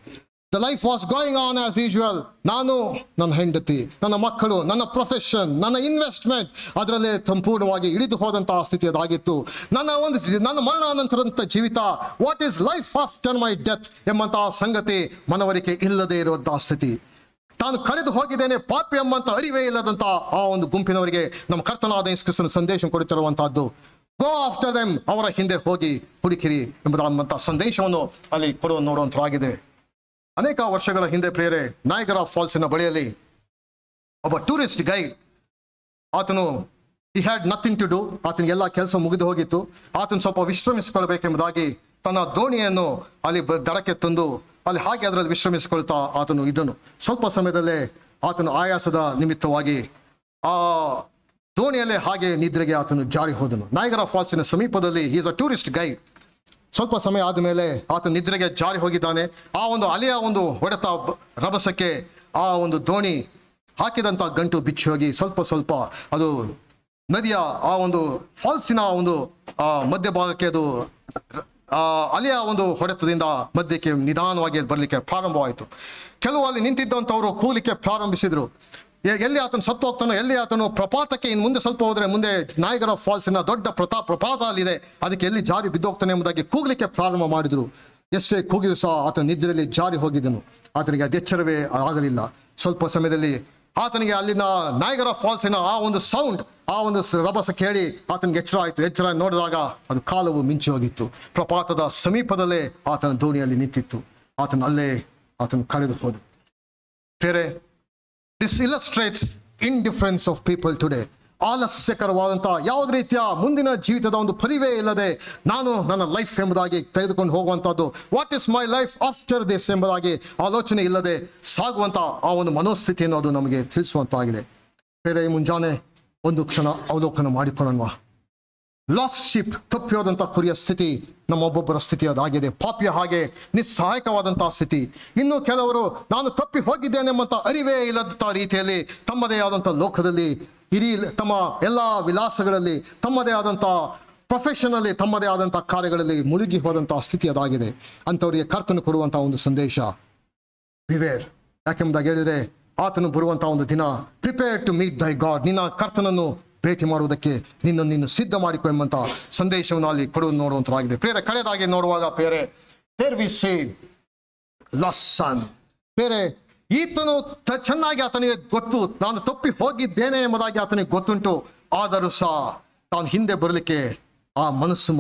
The life was going on as usual. ನಾನು, ನನ್ನ ಹೆಂಡತಿ, ನನ್ನ ಮಕ್ಕಳು, ನನ್ನ ಪ್ರೊಫೆಷನ್, ನನ್ನ ಇನ್ವೆಸ್ಟ್ಮೆಂಟ್ ಅದರಲ್ಲೇ ಸಂಪೂರ್ಣವಾಗಿ ಇಳಿದು ಹೋದಂತಹ ಸ್ಥಿತಿ ಅದಾಗಿತ್ತು. ನನ್ನ ಮರಣಾನಂತರಂತ ಜೀವಿತ, what is life after my death ಎಂಬಂತಹ ಸಂಗತಿ ಮನವರಿಕೆ ಇಲ್ಲದೆ ಇರುವಂತಹ ಸ್ಥಿತಿ. ತಾನು ಕಳೆದು ಹೋಗಿದ್ದೇನೆ ಪಾಪಿ ಎಂಬಂತ ಅರಿವೇ ಇಲ್ಲದಂತಹ ಆ ಒಂದು ಗುಂಪಿನವರಿಗೆ ನಮ್ಮ ಕರ್ತನಾದ ಯೇಸು ಕ್ರಿಸ್ತನ ಸಂದೇಶ ಕೊಡುತ್ತಿರುವಂತಹದ್ದು, ಗೋ ಆಫ್ಟರ್ ದೆಮ್, ಅವರ ಹಿಂದೆ ಹೋಗಿ ಹುಡುಕಿರಿ ಎಂಬುದಾದಂತಹ ಸಂದೇಶವನ್ನು ಅಲ್ಲಿ ನೋಡುವಂತರಾಗಿದೆ. ಅನೇಕ ವರ್ಷಗಳ ಹಿಂದೆ ಪ್ರೇರೆ ನಾಯಗರ ಫಾಲ್ಸಿನ ಬಳಿಯಲ್ಲಿ ಒಬ್ಬ ಟೂರಿಸ್ಟ್ ಗೈಡ್, ಆತನು he had nothing to do, ಆತನಿಗೆ ಎಲ್ಲ ಕೆಲಸ ಮುಗಿದು ಹೋಗಿತ್ತು. ಆತನು ಸ್ವಲ್ಪ ವಿಶ್ರಮಿಸಿಕೊಳ್ಬೇಕೆಂಬುದಾಗಿ ತನ್ನ ದೋಣಿಯನ್ನು ಅಲ್ಲಿ ದಡಕ್ಕೆ ತಂದು ಅಲ್ಲಿ ಹಾಗೆ ಅದರಲ್ಲಿ ವಿಶ್ರಮಿಸಿಕೊಳ್ತಾ ಆತನು ಇದ್ದನು. ಸ್ವಲ್ಪ ಸಮಯದಲ್ಲೇ ಆತನು ಆಯಾಸದ ನಿಮಿತ್ತವಾಗಿ ಆ ದೋಣಿಯಲ್ಲೇ ಹಾಗೆ ನಿದ್ರೆಗೆ ಆತನು ಜಾರಿ ಹೋದನು. ನಾಯಗರ ಫಾಲ್ಸಿನ ಸಮೀಪದಲ್ಲಿ ಈಸ್ ಅ ಟೂರಿಸ್ಟ್ ಗೈಡ್. ಸ್ವಲ್ಪ ಸಮಯ ಆದಮೇಲೆ ಆತ ನಿದ್ರೆಗೆ ಜಾರಿ ಹೋಗಿದ್ದಾನೆ. ಆ ಒಂದು ಅಲೆಯ ಒಂದು ಹೊಡೆತ ರಭಸಕ್ಕೆ ಆ ಒಂದು ದೋಣಿ ಹಾಕಿದಂಥ ಗಂಟು ಬಿಚ್ಚಿ ಹೋಗಿ ಸ್ವಲ್ಪ ಅದು ನದಿಯ ಆ ಒಂದು ಫಾಲ್ಸಿನ ಒಂದು ಮಧ್ಯಭಾಗಕ್ಕೆ ಅದು ಅಲೆಯ ಒಂದು ಹೊಡೆತದಿಂದ ಮಧ್ಯಕ್ಕೆ ನಿಧಾನವಾಗಿ ಬರಲಿಕ್ಕೆ ಪ್ರಾರಂಭವಾಯಿತು. ಕೆಲವು ಅಲ್ಲಿ ನಿಂತಿದ್ದಂಥವರು ಕೂಗಲಿಕ್ಕೆ ಪ್ರಾರಂಭಿಸಿದರು. ಎಲ್ಲಿ ಆತನು ಸತ್ತು ಹೋಗ್ತಾನೋ, ಎಲ್ಲಿ ಆತನು ಪ್ರಪಾತಕ್ಕೆ ಇನ್ನು ಮುಂದೆ ಸ್ವಲ್ಪ ಹೋದರೆ ಮುಂದೆ ನಾಯಗರ ಫಾಲ್ಸಿನ ದೊಡ್ಡ ಪ್ರಪಾತ ಅಲ್ಲಿದೆ, ಅದಕ್ಕೆ ಎಲ್ಲಿ ಜಾರಿ ಬಿದ್ದೋಗ್ತಾನೆ ಎಂಬುದಾಗಿ ಕೂಗಲಿಕ್ಕೆ ಪ್ರಾರಂಭ ಮಾಡಿದರು. ಎಷ್ಟೇ ಕೂಗಿದ್ರು ಸಹ ಆತನ ನಿದ್ರೆಯಲ್ಲಿ ಜಾರಿ ಹೋಗಿದ್ದನು. ಆತನಿಗೆ ಅದೆಚ್ಚರವೇ ಆಗಲಿಲ್ಲ. ಸ್ವಲ್ಪ ಸಮಯದಲ್ಲಿ ಆತನಿಗೆ ಅಲ್ಲಿನ ನಾಯಗರ ಫಾಲ್ಸಿನ ಆ ಒಂದು ಸೌಂಡ್, ಆ ಒಂದು ರಭಸ ಕೇಳಿ ಆತನಿಗೆ ಎಚ್ಚರ ಆಯಿತು. ಎಚ್ಚರ ನೋಡಿದಾಗ ಅದು ಕಾಲವು ಮಿಂಚಿ ಹೋಗಿತ್ತು. ಪ್ರಪಾತದ ಸಮೀಪದಲ್ಲೇ ಆತನ ದೋಣಿಯಲ್ಲಿ ನಿಂತಿತ್ತು. ಅಲ್ಲೇ ಆತನು ಕಳೆದು ಹೋದ. ಬೇರೆ This illustrates indifference of people today. ಆಲಸ್ಯಕರವಾದಂತಹ ಯಾವುದೇ ರೀತಿಯ ಮುಂದಿನ ಜೀವಿತದ ಒಂದು ಪರಿವೇ ಇಲ್ಲದೆ ನಾನು ನನ್ನ ಲೈಫ್ ಎಂಬುದಾಗಿ ತೆಗೆದುಕೊಂಡು ಹೋಗುವಂಥದ್ದು, what is my life after this ಎಂಬುದಾಗಿ ಆಲೋಚನೆ ಇಲ್ಲದೆ ಸಾಗುವಂಥ ಆ ಒಂದು ಮನೋಸ್ಥಿತಿಯನ್ನು ಅದು ನಮಗೆ ತಿಳಿಸುವಂತಾಗಿದೆ. ಬೇರೆ ಮುಂಜಾನೆ ಒಂದು ಕ್ಷಣ ಅವಲೋಕನ ಮಾಡಿಕೊಳ್ಳೋಣ. ಲಾಸ್ಟ್ ಶಿಪ್, ತಪ್ಪಿಯೋದಂಥ ಕುರಿಯ ಸ್ಥಿತಿ ನಮ್ಮೊಬ್ಬೊಬ್ಬರ ಸ್ಥಿತಿ ಅದಾಗಿದೆ. ಪಾಪಿಯ ಹಾಗೆ ನಿಸ್ಸಹಾಯಕವಾದಂತಹ ಸ್ಥಿತಿ. ಇನ್ನು ಕೆಲವರು ನಾನು ತಪ್ಪಿ ಹೋಗಿದ್ದೇನೆ ಎಂಬಂತ ಅರಿವೇ ಇಲ್ಲದಂಥ ರೀತಿಯಲ್ಲಿ ತಮ್ಮದೇ ಆದಂಥ ಲೋಕದಲ್ಲಿ ತಮ್ಮ ಎಲ್ಲ ವಿಲಾಸಗಳಲ್ಲಿ, ತಮ್ಮದೇ ಆದಂಥ ಪ್ರೊಫೆಷನಲ್ಲಿ, ತಮ್ಮದೇ ಆದಂಥ ಕಾರ್ಯಗಳಲ್ಲಿ ಮುಳುಗಿ ಹೋದಂತಹ ಸ್ಥಿತಿ ಅದಾಗಿದೆ. ಅಂಥವರಿಗೆ ಕರ್ತನು ಕೊಡುವಂಥ ಒಂದು ಸಂದೇಶ, ಬಿವೇರ್. ಯಾಕೆಂಬುದಾಗಿ ಹೇಳಿದರೆ ಆತನು ಬರುವಂಥ ಒಂದು ದಿನ, ಪ್ರಿಪೇರ್ ಟು ಮೀಟ್ ದೈ ಗಾಡ್. ನಿನ್ನ ಕರ್ತನನ್ನು ಭೇಟಿ ಮಾಡುವುದಕ್ಕೆ ನಿನ್ನನ್ನು ಸಿದ್ಧ ಮಾಡಿಕೊ ಎಂಬಂತ ಸಂದೇಶವನ್ನು ಅಲ್ಲಿ ಕೊಡುವುದು ನೋಡುವಂತರಾಗಿದೆ. ಪ್ರಿಯರೇ, ಕಡೆಯದಾಗಿ ನೋಡುವಾಗ ಪ್ರಿಯರೇ, there we see lost son. ಪ್ರಿಯರೇ, ಈತನು ಚೆನ್ನಾಗಿ ಆತನಿಗೆ ಗೊತ್ತು, ನಾನು ತಪ್ಪಿ ಹೋಗಿದ್ದೇನೆ ಎಂಬುದಾಗಿ ಆತನಿಗೆ ಗೊತ್ತುಂಟು. ಆದರೂ ಸಹ ತಾನು ಹಿಂದೆ ಬರಲಿಕ್ಕೆ ಆ ಮನಸ್ಸು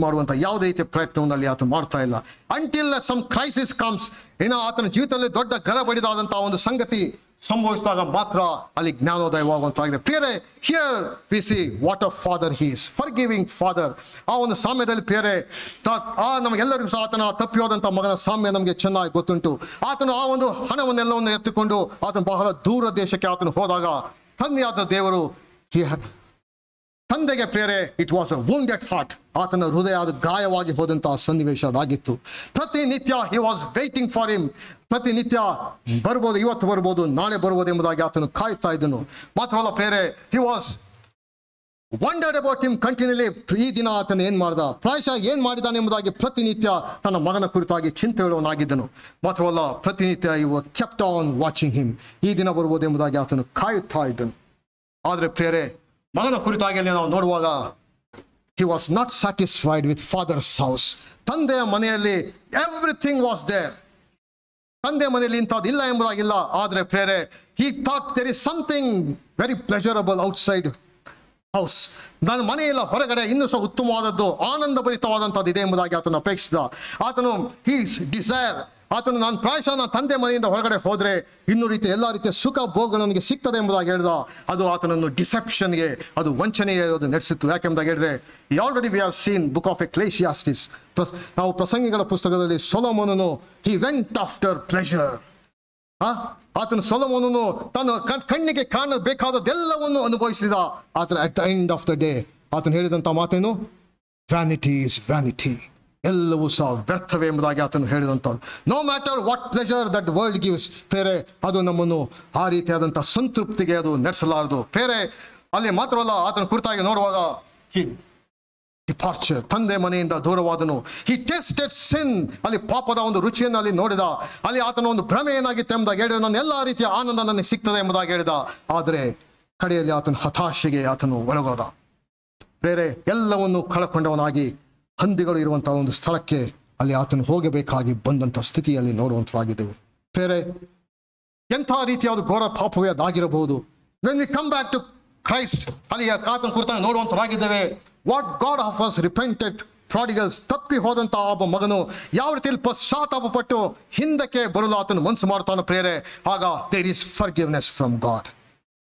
ಮಾಡುವಂತ ಯಾವುದೇ ರೀತಿಯ ಪ್ರಯತ್ನವನ್ನು ಅಲ್ಲಿ ಆತ ಮಾಡ್ತಾ ಇಲ್ಲ. ಅಂಟಿಲ್ ಸಮ್ ಕ್ರೈಸಿಸ್ ಕಮ್ಸ್, ಏನೋ ಆತನ ಜೀವಿತದಲ್ಲಿ ದೊಡ್ಡ ಗಡಬಡಿದಾದಂತಹ ಒಂದು ಸಂಗತಿ ಸಂಭವಿಸಿದಾಗ ಮಾತ್ರ ಅಲ್ಲಿ ಜ್ಞಾನೋದಯವಾಗುವಂತಾಗಿದೆ. ಪ್ರಿಯರೇ, here V see what a father he is, forgiving father. ಆ ಒಂದು ಸಾಮ್ಯದಲ್ಲಿ ಪ್ರಿಯರೇ, ನಮಗೆಲ್ಲರಿಗೂ ಸಹ ಆತನ ತಪ್ಪಿ ಹೋದಂಥ ಮಗನ ಸಾಮ್ಯ ನಮಗೆ ಚೆನ್ನಾಗಿ ಗೊತ್ತುಂಟು. ಆತನು ಆ ಒಂದು ಹಣವನ್ನೆಲ್ಲವನ್ನು ಎತ್ತಿಕೊಂಡು ಆತನು ಬಹಳ ದೂರ ದೇಶಕ್ಕೆ ಆತನು ಹೋದಾಗ ತಂದೆಯಾದ ದೇವರು ತಂದೆಗೆ ಪ್ರಿಯರೇ, it was a wounded heart, ಆತನ ಹೃದಯ ಅದು ಗಾಯವಾಗಿ ಹೋದಂತಹ ಸನ್ನಿವೇಶ ಅದಾಗಿತ್ತು. ಪ್ರತಿನಿತ್ಯ he was waiting for him, ಪ್ರತಿನಿತ್ಯ ಬರ್ಬೋದು, ಇವತ್ತು ಬರ್ಬೋದು, ನಾಳೆ ಬರ್ಬೋದು ಎಂಬುದಾಗಿ ಆತನು ಕಾಯ್ತಾ ಇದ್ದನು. ಮಾತ್ರವಲ್ಲ ಪ್ರಿಯರೇ, he was wondered about him continually. ಈ ದಿನ ಆತನು ಏನ್ ಮಾಡ್ದ, ಪ್ರಾಯಶಃ ಏನ್ ಮಾಡಿದಾನೆ ಎಂಬುದಾಗಿ ಪ್ರತಿನಿತ್ಯ ತನ್ನ ಮಗನ ಕುರಿತಾಗಿ ಚಿಂತೆ ಹೇಳುವನಾಗಿದ್ದನು. ಮಾತ್ರವಲ್ಲ ಪ್ರತಿನಿತ್ಯ ಇವ ಕೆಪ್ಟ್ ಆನ್ ವಾಚಿಂಗ್ ಹಿಮ್, ಈ ದಿನ ಬರ್ಬೋದು ಎಂಬುದಾಗಿ ಆತನು ಕಾಯುತ್ತಾ ಇದ್ದನು. ಆದರೆ ಪ್ರಿಯರೇ, ಮಗನ ಕುರಿತಾಗಿ ನಾವು ನೋಡುವಾಗ he was not satisfied with father's house. ತಂದೆಯ ಮನೆಯಲ್ಲಿ ಎವ್ರಿಥಿಂಗ್ ವಾಸ್ ದೇರ್, ತಂದೆ ಮನೆಯಲ್ಲಿ ಇಂಥದ್ದು ಇಲ್ಲ ಎಂಬುದಾಗಿಲ್ಲ. ಆದರೆ ಪ್ರಿಯರೇ, he thought there is something very pleasurable outside house. ನನ್ನ ಮನೆಯಲ್ಲ ಹೊರಗಡೆ ಇನ್ನೂ ಸಹ ಉತ್ತಮವಾದದ್ದು, ಆನಂದ ಭರಿತವಾದಂಥದ್ದು ಇದೆ ಎಂಬುದಾಗಿ ಆತನು ಅಪೇಕ್ಷಿಸಿದ. ಆತನು his desire, ಆತನು ನಾನು ಪ್ರಾಯಶಃ ನನ್ನ ತಂದೆ ಮನೆಯಿಂದ ಹೊರಗಡೆ ಹೋದರೆ ಇನ್ನೂ ರೀತಿಯ ಎಲ್ಲ ರೀತಿಯ ಸುಖ ಭೋಗಗಳು ನನಗೆ ಸಿಗ್ತದೆ ಎಂಬುದಾಗಿ ಹೇಳಿದ. ಅದು ಆತನನ್ನು ಡಿಸೆಪ್ಷನ್ಗೆ, ಅದು ವಂಚನೆಗೆ ಅದು ನಡೆಸಿತ್ತು. ಯಾಕೆಂಬುದಾಗಿ ಹೇಳಿದ್ರೆ, already we have seen book of Ecclesiastes, ನಾವು ಪ್ರಸಂಗಿಗಳ ಪುಸ್ತಕದಲ್ಲಿ ಸೊಲೊಮೋನನು ಹಿ ವೆಂಟ್ ಆಫ್ಟರ್ ಪ್ಲೆಷರ್. ಆತನು ಸೊಲೊಮೋನನು ತನ್ನ ಕಣ್ಣಿಗೆ ಕಾಣಬೇಕಾದದ್ದೆಲ್ಲವನ್ನು ಅನುಭವಿಸಿದ. ಆತನ at the end of the day ಆತನು ಹೇಳಿದಂಥ ಮಾತೇನು, ವ್ಯಾನಿಟಿ ಇಸ್ ವ್ಯಾನಿಟಿ, ಎಲ್ಲವೂ ಸಹ ವ್ಯರ್ಥವೇ ಎಂಬುದಾಗಿ ಆತನು ಹೇಳಿದಂಥದ್ದು. No matter what pleasure that world gives, ಪ್ರೇರೆ, ಅದು ನಮ್ಮನ್ನು ಆ ರೀತಿಯಾದಂಥ ಸಂತೃಪ್ತಿಗೆ ಅದು ನಡೆಸಲಾರದು. ಪ್ರೇರೆ, ಅಲ್ಲಿ ಮಾತ್ರವಲ್ಲ, ಆತನ ಕುರಿತಾಗಿ ನೋಡುವಾಗ ಡಿಪಾರ್ಚರ್, ತಂದೆ ಮನೆಯಿಂದ ದೂರವಾದನು. ಹಿ ಟೇಸ್ಟೆಡ್ ಸಿನ್, ಅಲ್ಲಿ ಪಾಪದ ಒಂದು ರುಚಿಯನ್ನು ಅಲ್ಲಿ ನೋಡಿದ. ಅಲ್ಲಿ ಆತನ ಒಂದು ಭ್ರಮೆ ಏನಾಗಿತ್ತು ಎಂಬುದಾಗಿ ಹೇಳಿದ, ನನ್ನ ಎಲ್ಲ ರೀತಿಯ ಆನಂದ ನನಗೆ ಸಿಗ್ತದೆ ಎಂಬುದಾಗಿ ಹೇಳಿದ. ಆದರೆ ಕಡೆಯಲ್ಲಿ ಆತನ ಹತಾಶೆಗೆ ಆತನು ಒಳಗೋದ. ಪ್ರೇರೆ, ಎಲ್ಲವನ್ನು ಕಳಕೊಂಡವನಾಗಿ ಹಂದಿಗಳು ಇರುವಂತಹ ಒಂದು ಸ್ಥಳಕ್ಕೆ ಅಲ್ಲಿ ಆತನು ಹೋಗಬೇಕಾಗಿ ಬಂದಂಥ ಸ್ಥಿತಿಯಲ್ಲಿ ನೋಡುವಂತರಾಗಿದ್ದೆವು. ಪ್ರೇರೆ, ಎಂಥ ರೀತಿಯಾದ ಘೋರ ಪಾಪವೇ ಅದಾಗಿರಬಹುದು. When we come back to Christ, ಅಲ್ಲಿ ಆತನ ಕುರಿತಾಗಿ ನೋಡುವಂತರಾಗಿದ್ದೇವೆ. What God of us repented prodigals, ತಪ್ಪಿ ಹೋದಂತಹ ಒಬ್ಬ ಮಗನು ಯಾವ ರೀತಿಯಲ್ಲಿ ಪಶ್ಚಾತ್ತಾಪ ಪಟ್ಟು ಹಿಂದಕ್ಕೆ ಬರಲು ಆತನು ಮನಸ್ಸು ಮಾಡ್ತಾನೆ. ಪ್ರೇರೆ, ಆಗ there is forgiveness from God.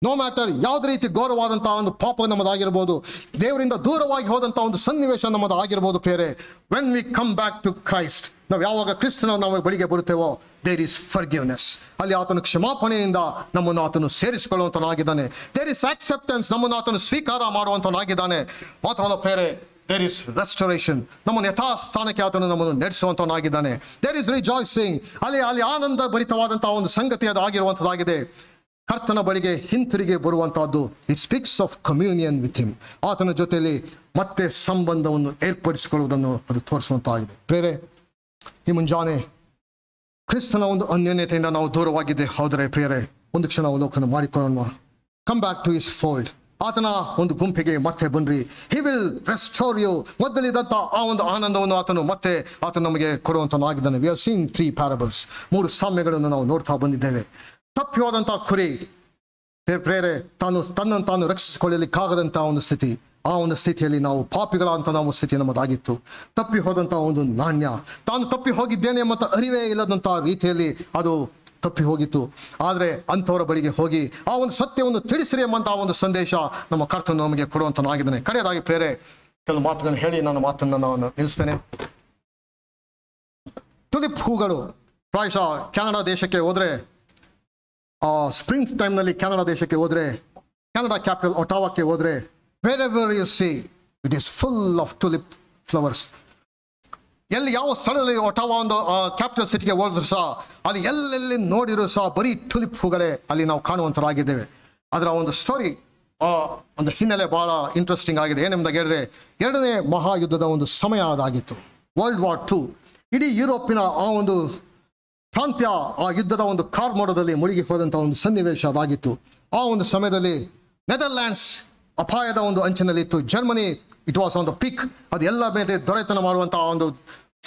No matter ಯಾವುದೇ ರೀತಿ ಘೋರವಾದಂತಹ ಒಂದು ಪಾಪ ನಮ್ಮದಾಗಿರ್ಬೋದು, ದೇವರಿಂದ ದೂರವಾಗಿ ಹೋದಂಥ ಒಂದು ಸನ್ನಿವೇಶ ನಮ್ಮದು ಆಗಿರ್ಬೋದು. ಪ್ರೇರೆ, when we come back to Christ, ನಾವು ಯಾವಾಗ ಕ್ರಿಸ್ತನ ನಾವು ಬಳಿಗೆ ಬರುತ್ತೇವೋ, ದೇರ್ ಈಸ್ ಫರ್ಗಿವ್ನೆಸ್. ಅಲ್ಲಿ ಆತನು ಕ್ಷಮಾಪಣೆಯಿಂದ ನಮ್ಮನ್ನು ಆತನು ಸೇರಿಸಿಕೊಳ್ಳುವಂತನಾಗಿದ್ದಾನೆ. ದೇರ್ ಇಸ್ ಆಕ್ಸೆಪ್ಟೆನ್ಸ್, ನಮ್ಮನ್ನು ಆತನು ಸ್ವೀಕಾರ ಮಾಡುವಂತನಾಗಿದ್ದಾನೆ. ಮಾತ್ರವಲ್ಲ ಪ್ರೇರೆ, ದೇರ್ ಇಸ್ ರೆಸ್ಟೋರೇಷನ್, ನಮ್ಮನ್ನು ಯಥಾಸ್ಥಾನಕ್ಕೆ ಆತನು ನಮ್ಮನ್ನು ನಡೆಸುವಂತನಾಗಿದ್ದಾನೆ. ದೇರ್ ಇಸ್ ರಿಜಾಯ್ಸಿಂಗ್, ಅಲ್ಲಿ ಆನಂದ ಭರಿತವಾದಂತಹ ಒಂದು ಸಂಗತಿ ಅದು ಆಗಿರುವಂಥದ್ದಾಗಿದೆ. ಕರ್ತನ ಬಳಿಗೆ ಹಿಂತಿರುಗಿ ಬರುವಂತಹದ್ದು, it speaks of communion with him, ಆತನ ಜೊತೆಯಲ್ಲಿ ಮತ್ತೆ ಸಂಬಂಧವನ್ನು ಏರ್ಪಡಿಸಿಕೊಳ್ಳುವುದನ್ನು ಅದು ತೋರಿಸುವಂತಾಗಿದೆ. ಪ್ರೇರೆ, ಈ ಮುಂಜಾನೆ ಕ್ರಿಸ್ತನ ಒಂದು ಅನ್ಯೋನ್ಯತೆಯಿಂದ ನಾವು ದೂರವಾಗಿದ್ದೆ ಹೋದರೆ ಪ್ರಿಯರೇ, ಒಂದು ಕ್ಷಣ ಅವಲೋಕನ ಮಾಡಿಕೊಳ್ಳೋಣ. Come back to his fold, ಆತನ ಒಂದು ಗುಂಪಿಗೆ ಮತ್ತೆ ಬನ್ರಿ. He will restore you. ಮೊದಲಿದ್ದಂಥ ಆ ಒಂದು ಆನಂದವನ್ನು ಆತನು ನಮಗೆ ಕೊಡುವಂತನಾಗಿದ್ದಾನೆ. ವಿ ಹ್ಯಾವ್ ಸೀನ್ 3 ಪ್ಯಾರಬಲ್ಸ್, 3 ಸಾಮ್ಯಗಳನ್ನು ನಾವು ನೋಡ್ತಾ ಬಂದಿದ್ದೇವೆ. ತಪ್ಪಿ ಹೋದಂಥ ಕುರಿ ಪ್ರೇರೆ, ತನ್ನನ್ನು ತಾನು ರಕ್ಷಿಸಿಕೊಳ್ಳಲಿಕ್ಕಾಗದಂಥ ಒಂದು ಸ್ಥಿತಿ, ಆ ಒಂದು ಸ್ಥಿತಿಯಲ್ಲಿ ನಾವು ಪಾಪಿಗಳಂತ ನಾವು ಸ್ಥಿತಿ ನಮ್ಮದಾಗಿತ್ತು. ತಪ್ಪಿ ಹೋದಂಥ ಒಂದು ನಾಣ್ಯ, ತಾನು ತಪ್ಪಿ ಹೋಗಿದ್ದೇನೆ ಎಂಬ ಅರಿವೇ ಇಲ್ಲದಂಥ ರೀತಿಯಲ್ಲಿ ಅದು ತಪ್ಪಿ ಹೋಗಿತ್ತು. ಆದರೆ ಅಂಥವರ ಬಳಿಗೆ ಹೋಗಿ ಆ ಒಂದು ಸತ್ಯವನ್ನು ತಿಳಿಸಿರಿ ಎಂಬಂತಹ ಒಂದು ಸಂದೇಶ ನಮ್ಮ ಕರ್ತನು ನಮಗೆ ಕೊಡುವಂತನಾಗಿದ್ದಾನೆ. ಕಡೆಯದಾಗಿ ಪ್ರೇರೆ, ಕೆಲವು ಮಾತುಗಳನ್ನು ಹೇಳಿ ನನ್ನ ಮಾತನ್ನು ನಾನು ನಿಲ್ಲಿಸ್ತೇನೆ. ಟುಲಿಪ್ ಹೂಗಳು ಪ್ರಾಯಶಃ ಕೆನಡಾ ದೇಶಕ್ಕೆ ಹೋದರೆ, ಸ್ಪ್ರಿಂಗ್ ಟೈಮ್ನಲ್ಲಿ ಕೆನಡಾ ದೇಶಕ್ಕೆ ಹೋದರೆ, ಕೆನಡಾ ಕ್ಯಾಪಿಟಲ್ ಒಟಾವಾಕ್ಕೆ ಹೋದರೆ, wherever U C it is full of tulip flowers. ಎಲ್ಲಿ ಯಾವ ಸ್ಥಳದಲ್ಲಿ ಒಟಾವಾ ಒಂದು ಕ್ಯಾಪಿಟಲ್ ಸಿಟಿಗೆ ಹೋದ್ರು ಸಹ ಅಲ್ಲಿ ಎಲ್ಲೆಲ್ಲಿ ನೋಡಿದ್ರು ಸಹ ಬರೀ ಟುಲಿಪ್ ಹೂಗಳೇ ಅಲ್ಲಿ ನಾವು ಕಾಣುವಂತರಾಗಿದ್ದೇವೆ. ಅದರ ಒಂದು ಸ್ಟೋರಿ, ಒಂದು ಹಿನ್ನೆಲೆ ಬಹಳ ಇಂಟ್ರೆಸ್ಟಿಂಗ್ ಆಗಿದೆ. ಏನೆಂಬುದಾಗಿ ಹೇಳಿದ್ರೆ, 2ನೇ ಮಹಾಯುದ್ಧದ ಒಂದು ಸಮಯ ಅದಾಗಿತ್ತು, World War II. ಇಡೀ ಯುರೋಪಿನ ಆ ಒಂದು ಪ್ರಾಂತ್ಯ ಆ ಯುದ್ಧದ ಒಂದು ಕಾರ್ಮೋಡದಲ್ಲಿ ಮುಳುಗಿ ಹೋದಂಥ ಒಂದು ಸನ್ನಿವೇಶ ಅದಾಗಿತ್ತು. ಆ ಒಂದು ಸಮಯದಲ್ಲಿ ನೆದರ್ಲ್ಯಾಂಡ್ಸ್ ಅಪಾಯದ ಒಂದು ಅಂಚಿನಲ್ಲಿತ್ತು. Germany it was on the peak. ಅದು ಎಲ್ಲ ಮೇಲೆ ದೊರೆತನ ಮಾಡುವಂತಹ ಒಂದು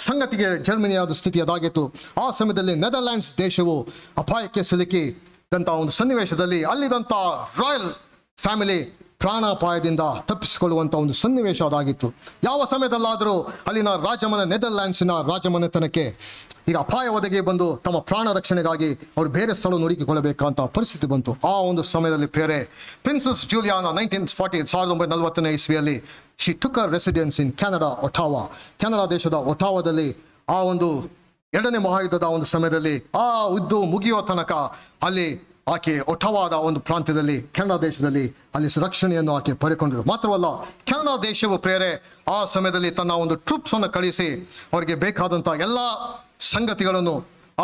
ಸಂಗತಿಗೆ ಜರ್ಮನಿಯಾದ ಸ್ಥಿತಿ ಅದಾಗಿತ್ತು. ಆ ಸಮಯದಲ್ಲಿ ನೆದರ್ಲ್ಯಾಂಡ್ಸ್ ದೇಶವು ಅಪಾಯಕ್ಕೆ ಸಿಲುಕಿದಂಥ ಒಂದು ಸನ್ನಿವೇಶದಲ್ಲಿ ಅಲ್ಲಿದ್ದಂಥ ರಾಯಲ್ ಫ್ಯಾಮಿಲಿ ಪ್ರಾಣಾಪಾಯದಿಂದ ತಪ್ಪಿಸಿಕೊಳ್ಳುವಂಥ ಒಂದು ಸನ್ನಿವೇಶ ಅದಾಗಿತ್ತು. ಯಾವ ಸಮಯದಲ್ಲಾದರೂ ಅಲ್ಲಿನ ನೆದರ್ಲ್ಯಾಂಡ್ಸಿನ ರಾಜಮನೆತನಕ್ಕೆ ಈಗ ಅಪಾಯ ಒದಗಿ ಬಂದು ತಮ್ಮ ಪ್ರಾಣ ರಕ್ಷಣೆಗಾಗಿ ಅವರು ಬೇರೆ ಸ್ಥಳ ಹುಡುಕಿಕೊಳ್ಳಬೇಕಂತ ಪರಿಸ್ಥಿತಿ ಬಂತು. ಆ ಒಂದು ಸಮಯದಲ್ಲಿ ಪ್ರಿನ್ಸೆಸ್ ಜೂಲಿಯಾನಾ 1940 ಇಸ್ವಿಯಲ್ಲಿ she took a residence in Canada, Ottawa. Canada ದೇಶದ ಒಟಾವಾದಲ್ಲಿ ಆ ಒಂದು ಎರಡನೇ ಮಹಾಯುದ್ಧದ ಒಂದು ಸಮಯದಲ್ಲಿ ಆ ಯುದ್ಧ ಮುಗಿಯುವ ತನಕ ಅಲ್ಲಿ ಆಕೆ ಒಟಾವಾದ ಒಂದು ಪ್ರಾಂತ್ಯದಲ್ಲಿ ಕೆನಡಾ ದೇಶದಲ್ಲಿ ಅಲ್ಲಿ ರಕ್ಷಣೆಯನ್ನು ಆಕೆ ಪಡೆಕೊಂಡರು. ಮಾತ್ರವಲ್ಲ, ಕೆನಡಾ ದೇಶವು ಆ ಸಮಯದಲ್ಲಿ ತನ್ನ ಒಂದು ಟ್ರೂಪ್ಸ್ ಅನ್ನು ಕಳಿಸಿ ಅವರಿಗೆ ಬೇಕಾದಂಥ ಎಲ್ಲ ಸಂಗತಿಗಳನ್ನು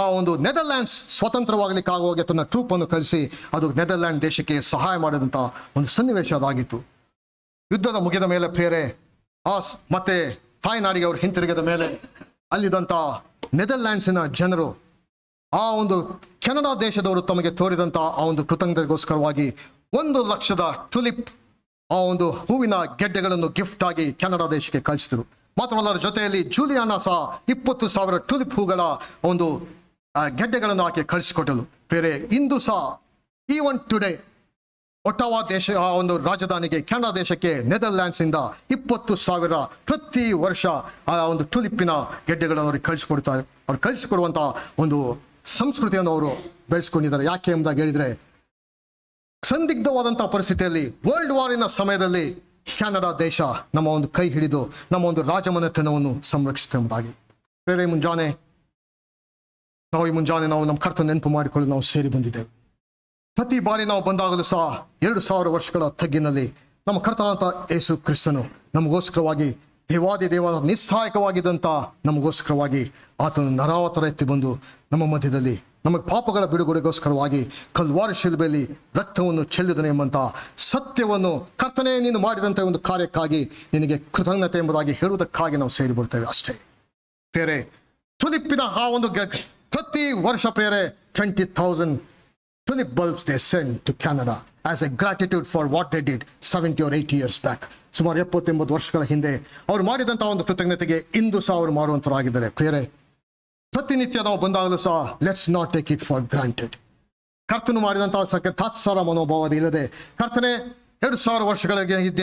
ಆ ಒಂದು ನೆದರ್ಲ್ಯಾಂಡ್ಸ್ ಸ್ವತಂತ್ರವಾಗಲಿಕ್ಕಾಗುವಾಗೆ ತನ್ನ ಟ್ರೂಪ್ ಅನ್ನು ಕಳಿಸಿ ಅದು ನೆದರ್ಲ್ಯಾಂಡ್ ದೇಶಕ್ಕೆ ಸಹಾಯ ಮಾಡಿದಂಥ ಒಂದು ಸನ್ನಿವೇಶ ಅದಾಗಿತ್ತು. ಯುದ್ಧದ ಮುಗಿದ ಮೇಲೆ ಮತ್ತೆ ತಾಯ್ನಾಡಿಗೆ ಅವರು ಹಿಂತಿರುಗಿದ ಮೇಲೆ ಅಲ್ಲಿದ್ದಂಥ ನೆದರ್ಲ್ಯಾಂಡ್ಸಿನ ಜನರು ಆ ಒಂದು ಕೆನಡಾ ದೇಶದವರು ತಮಗೆ ತೋರಿದಂಥ ಆ ಒಂದು ಕೃತಜ್ಞತೆಗೋಸ್ಕರವಾಗಿ 1,00,000 ಟುಲಿಪ್ ಆ ಒಂದು ಹೂವಿನ ಗೆಡ್ಡೆಗಳನ್ನು ಗಿಫ್ಟ್ ಆಗಿ ಕೆನಡಾ ದೇಶಕ್ಕೆ ಕಳಿಸಿದರು. ಮಾತ್ರವಲ್ಲ, ಅದರ ಜೊತೆಯಲ್ಲಿ ಜೂಲಿಯಾನಾ ಸಹ 20,000 ಟುಲಿಪ್ ಹೂಗಳ ಒಂದು ಗೆಡ್ಡೆಗಳನ್ನು ಆಕೆ ಕಳಿಸಿಕೊಟ್ಟಳು. ಇಂದು ಸಹ ಈವನ್ ಟುಡೇ ಒಟಾವಾ ದೇಶ ಆ ಒಂದು ರಾಜಧಾನಿಗೆ ಕೆನಡಾ ದೇಶಕ್ಕೆ ನೆದರ್ಲ್ಯಾಂಡ್ಸ್ ಇಂದ 20,000 ಪ್ರತಿ ವರ್ಷ ಆ ಒಂದು ಟುಲಿಪ್ಪಿನ ಗೆಡ್ಡೆಗಳನ್ನು ಅವ್ರಿಗೆ ಕಳಿಸಿಕೊಡ್ತಾರೆ. ಅವ್ರು ಕಳಿಸಿಕೊಡುವಂಥ ಒಂದು ಸಂಸ್ಕೃತಿಯನ್ನು ಅವರು ಬೆಳೆಸ್ಕೊಂಡಿದ್ದಾರೆ. ಯಾಕೆ ಎಂಬುದಾಗಿ ಹೇಳಿದರೆ, ಸಂದಿಗ್ಧವಾದಂಥ ಪರಿಸ್ಥಿತಿಯಲ್ಲಿ ವರ್ಲ್ಡ್ ವಾರಿನ ಸಮಯದಲ್ಲಿ ಕೆನಡಾ ದೇಶ ನಮ್ಮ ಒಂದು ಕೈ ಹಿಡಿದು ನಮ್ಮ ಒಂದು ರಾಜಮನೆತನವನ್ನು ಸಂರಕ್ಷಿಸುತ್ತೆ ಎಂಬುದಾಗಿ. ಈ ಮುಂಜಾನೆ ನಾವು ನಮ್ಮ ಕರ್ತನ ನೆನಪು ಮಾಡಿಕೊಳ್ಳಲು ನಾವು ಸೇರಿ ಬಂದಿದ್ದೇವೆ. ಪ್ರತಿ ಬಾರಿ ನಾವು ಬಂದಾಗಲೂ ಸಹ 2,000 ವರ್ಷಗಳ ತಗ್ಗಿನಲ್ಲಿ ನಮ್ಮ ಕರ್ತನಾದ ಯೇಸು ಕ್ರಿಸ್ತನು ನಮಗೋಸ್ಕರವಾಗಿ ದೇವಾದ ನಿಸ್ಸಹಾಯಕವಾಗಿದ್ದಂಥ ನಮಗೋಸ್ಕರವಾಗಿ ಆತನು ನರಾವತಾರ ಎತ್ತಿ ಬಂದು ನಮ್ಮ ಮಧ್ಯದಲ್ಲಿ ನಮಗೆ ಪಾಪಗಳ ಬಿಡುಗಡೆಗೋಸ್ಕರವಾಗಿ ಕಲ್ವಾರಿ ಶಿಲುಬೆಯಲ್ಲಿ ರಕ್ತವನ್ನು ಚೆಲ್ಲಿದನು ಎಂಬಂಥ ಸತ್ಯವನ್ನು ಕರ್ತನೇ ನೀನು ಮಾಡಿದಂಥ ಒಂದು ಕಾರ್ಯಕ್ಕಾಗಿ ನಿನಗೆ ಕೃತಜ್ಞತೆ ಎಂಬುದಾಗಿ ಹೇಳುವುದಕ್ಕಾಗಿ ನಾವು ಸೇರಿ ಬರ್ತೇವೆ ಅಷ್ಟೇ. ಟುಲಿಪ್ಪಿನ ಆ ಒಂದು ಪ್ರತಿ ವರ್ಷ 20,000 tulip bulbs they sent to Canada as a gratitude for what they did 70 or 80 years back. ಸುಮಾರು 70-80 ವರ್ಷಗಳ ಹಿಂದೆ ಅವರು ಮಾಡಿದಂಥ ಒಂದು ಕೃತಜ್ಞತೆಗೆ ಇಂದು ಸಹ ಅವರು ಮಾಡುವಂತರಾಗಿದ್ದಾರೆ. ಪ್ರತಿನಿತ್ಯ ನಾವು ಬಂದಾಗಲೂ ಸಹ let's not take it for granted. ಕರ್ತನು ಮಾಡಿದಂತಹ ತಾತ್ಸಾರ ಮನೋಭಾವದ ಇಲ್ಲದೆ, ಕರ್ತನೆ 2,000 ವರ್ಷಗಳ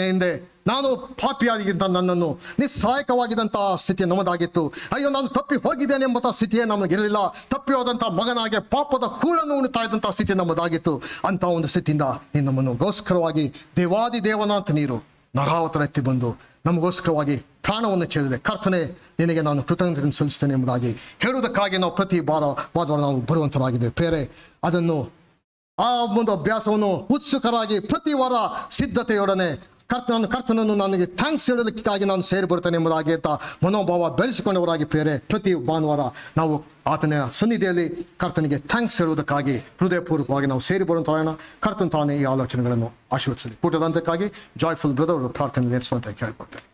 ಹಿಂದೆ ನಾನು ಪಾಪಿಯಾಗಿದ್ದ ನನ್ನನ್ನು ನಿಸ್ಸಹಾಯಕವಾಗಿದ್ದಂತಹ ಸ್ಥಿತಿ ನಮ್ಮದಾಗಿತ್ತು. ಅಯ್ಯೋ, ನಾನು ತಪ್ಪಿ ಹೋಗಿದ್ದೇನೆ ಎಂಬ ಸ್ಥಿತಿಯೇ ನಮಗಿರಲಿಲ್ಲ. ತಪ್ಪಿ ಹೋದಂಥ ಮಗನಾಗೆ ಪಾಪದ ಕೂಳನ್ನು ಉಣ್ತಾ ಇದ್ದಂಥ ಸ್ಥಿತಿ ನಮ್ಮದಾಗಿತ್ತು. ಅಂತ ಒಂದು ಸ್ಥಿತಿಯಿಂದ ನೀನು ನಮ್ಮನ್ನು ಗೋಸ್ಕರವಾಗಿ ದೇವಾದಿದೇವನಾಥ ನೀರು ನರಾವತಾರ ಎತ್ತಿ ಬಂದು ನಮಗೋಸ್ಕರವಾಗಿ ಪ್ರಾಣವನ್ನು ಚೆಲ್ಲಿದೆ. ಕರ್ತನೆ, ನಿನಗೆ ನಾನು ಕೃತಜ್ಞತೆಯನ್ನು ಸಲ್ಲಿಸ್ತೇನೆ ಎಂಬುದಾಗಿ ಹೇಳುವುದಕ್ಕಾಗಿ ನಾವು ಪ್ರತಿ ವಾರ ನಾವು ಬರುವಂತರಾಗಿದ್ದೇವೆ. ಅದನ್ನು ಆ ಒಂದು ಅಭ್ಯಾಸವನ್ನು ಉತ್ಸುಕರಾಗಿ ಪ್ರತಿ ವಾರ ಸಿದ್ಧತೆಯೊಡನೆ ಕರ್ತನನ್ನು ನನಗೆ ಥ್ಯಾಂಕ್ಸ್ ಹೇಳೋದಕ್ಕಾಗಿ ನಾನು ಸೇರಿ ಬರ್ತೇನೆ ಎಂಬುದಾಗಿ ಅಂತ ಮನೋಭಾವ ಬೆಳೆಸಿಕೊಂಡವರಾಗಿ ಪ್ರತಿ ಭಾನುವಾರ ನಾವು ಆತನ ಸನ್ನಿಧಿಯಲ್ಲಿ ಕರ್ತನಿಗೆ ಥ್ಯಾಂಕ್ಸ್ ಹೇಳುವುದಕ್ಕಾಗಿ ಹೃದಯಪೂರ್ವಕವಾಗಿ ನಾವು ಸೇರಿ ಬರುವಂತ ಕರ್ತನ ತಾನೇ ಈ ಆಲೋಚನೆಗಳನ್ನು ಆಶೀರ್ವದಿಸಲಿ. ಕೂಟದಂತಕ್ಕಾಗಿ ಜಾಯ್ಫುಲ್ ಬ್ರದರ್ ಪ್ರಾರ್ಥನೆ ನಡೆಸುವಂತ ಕೇಳ್ಕೊಳ್ತೇನೆ.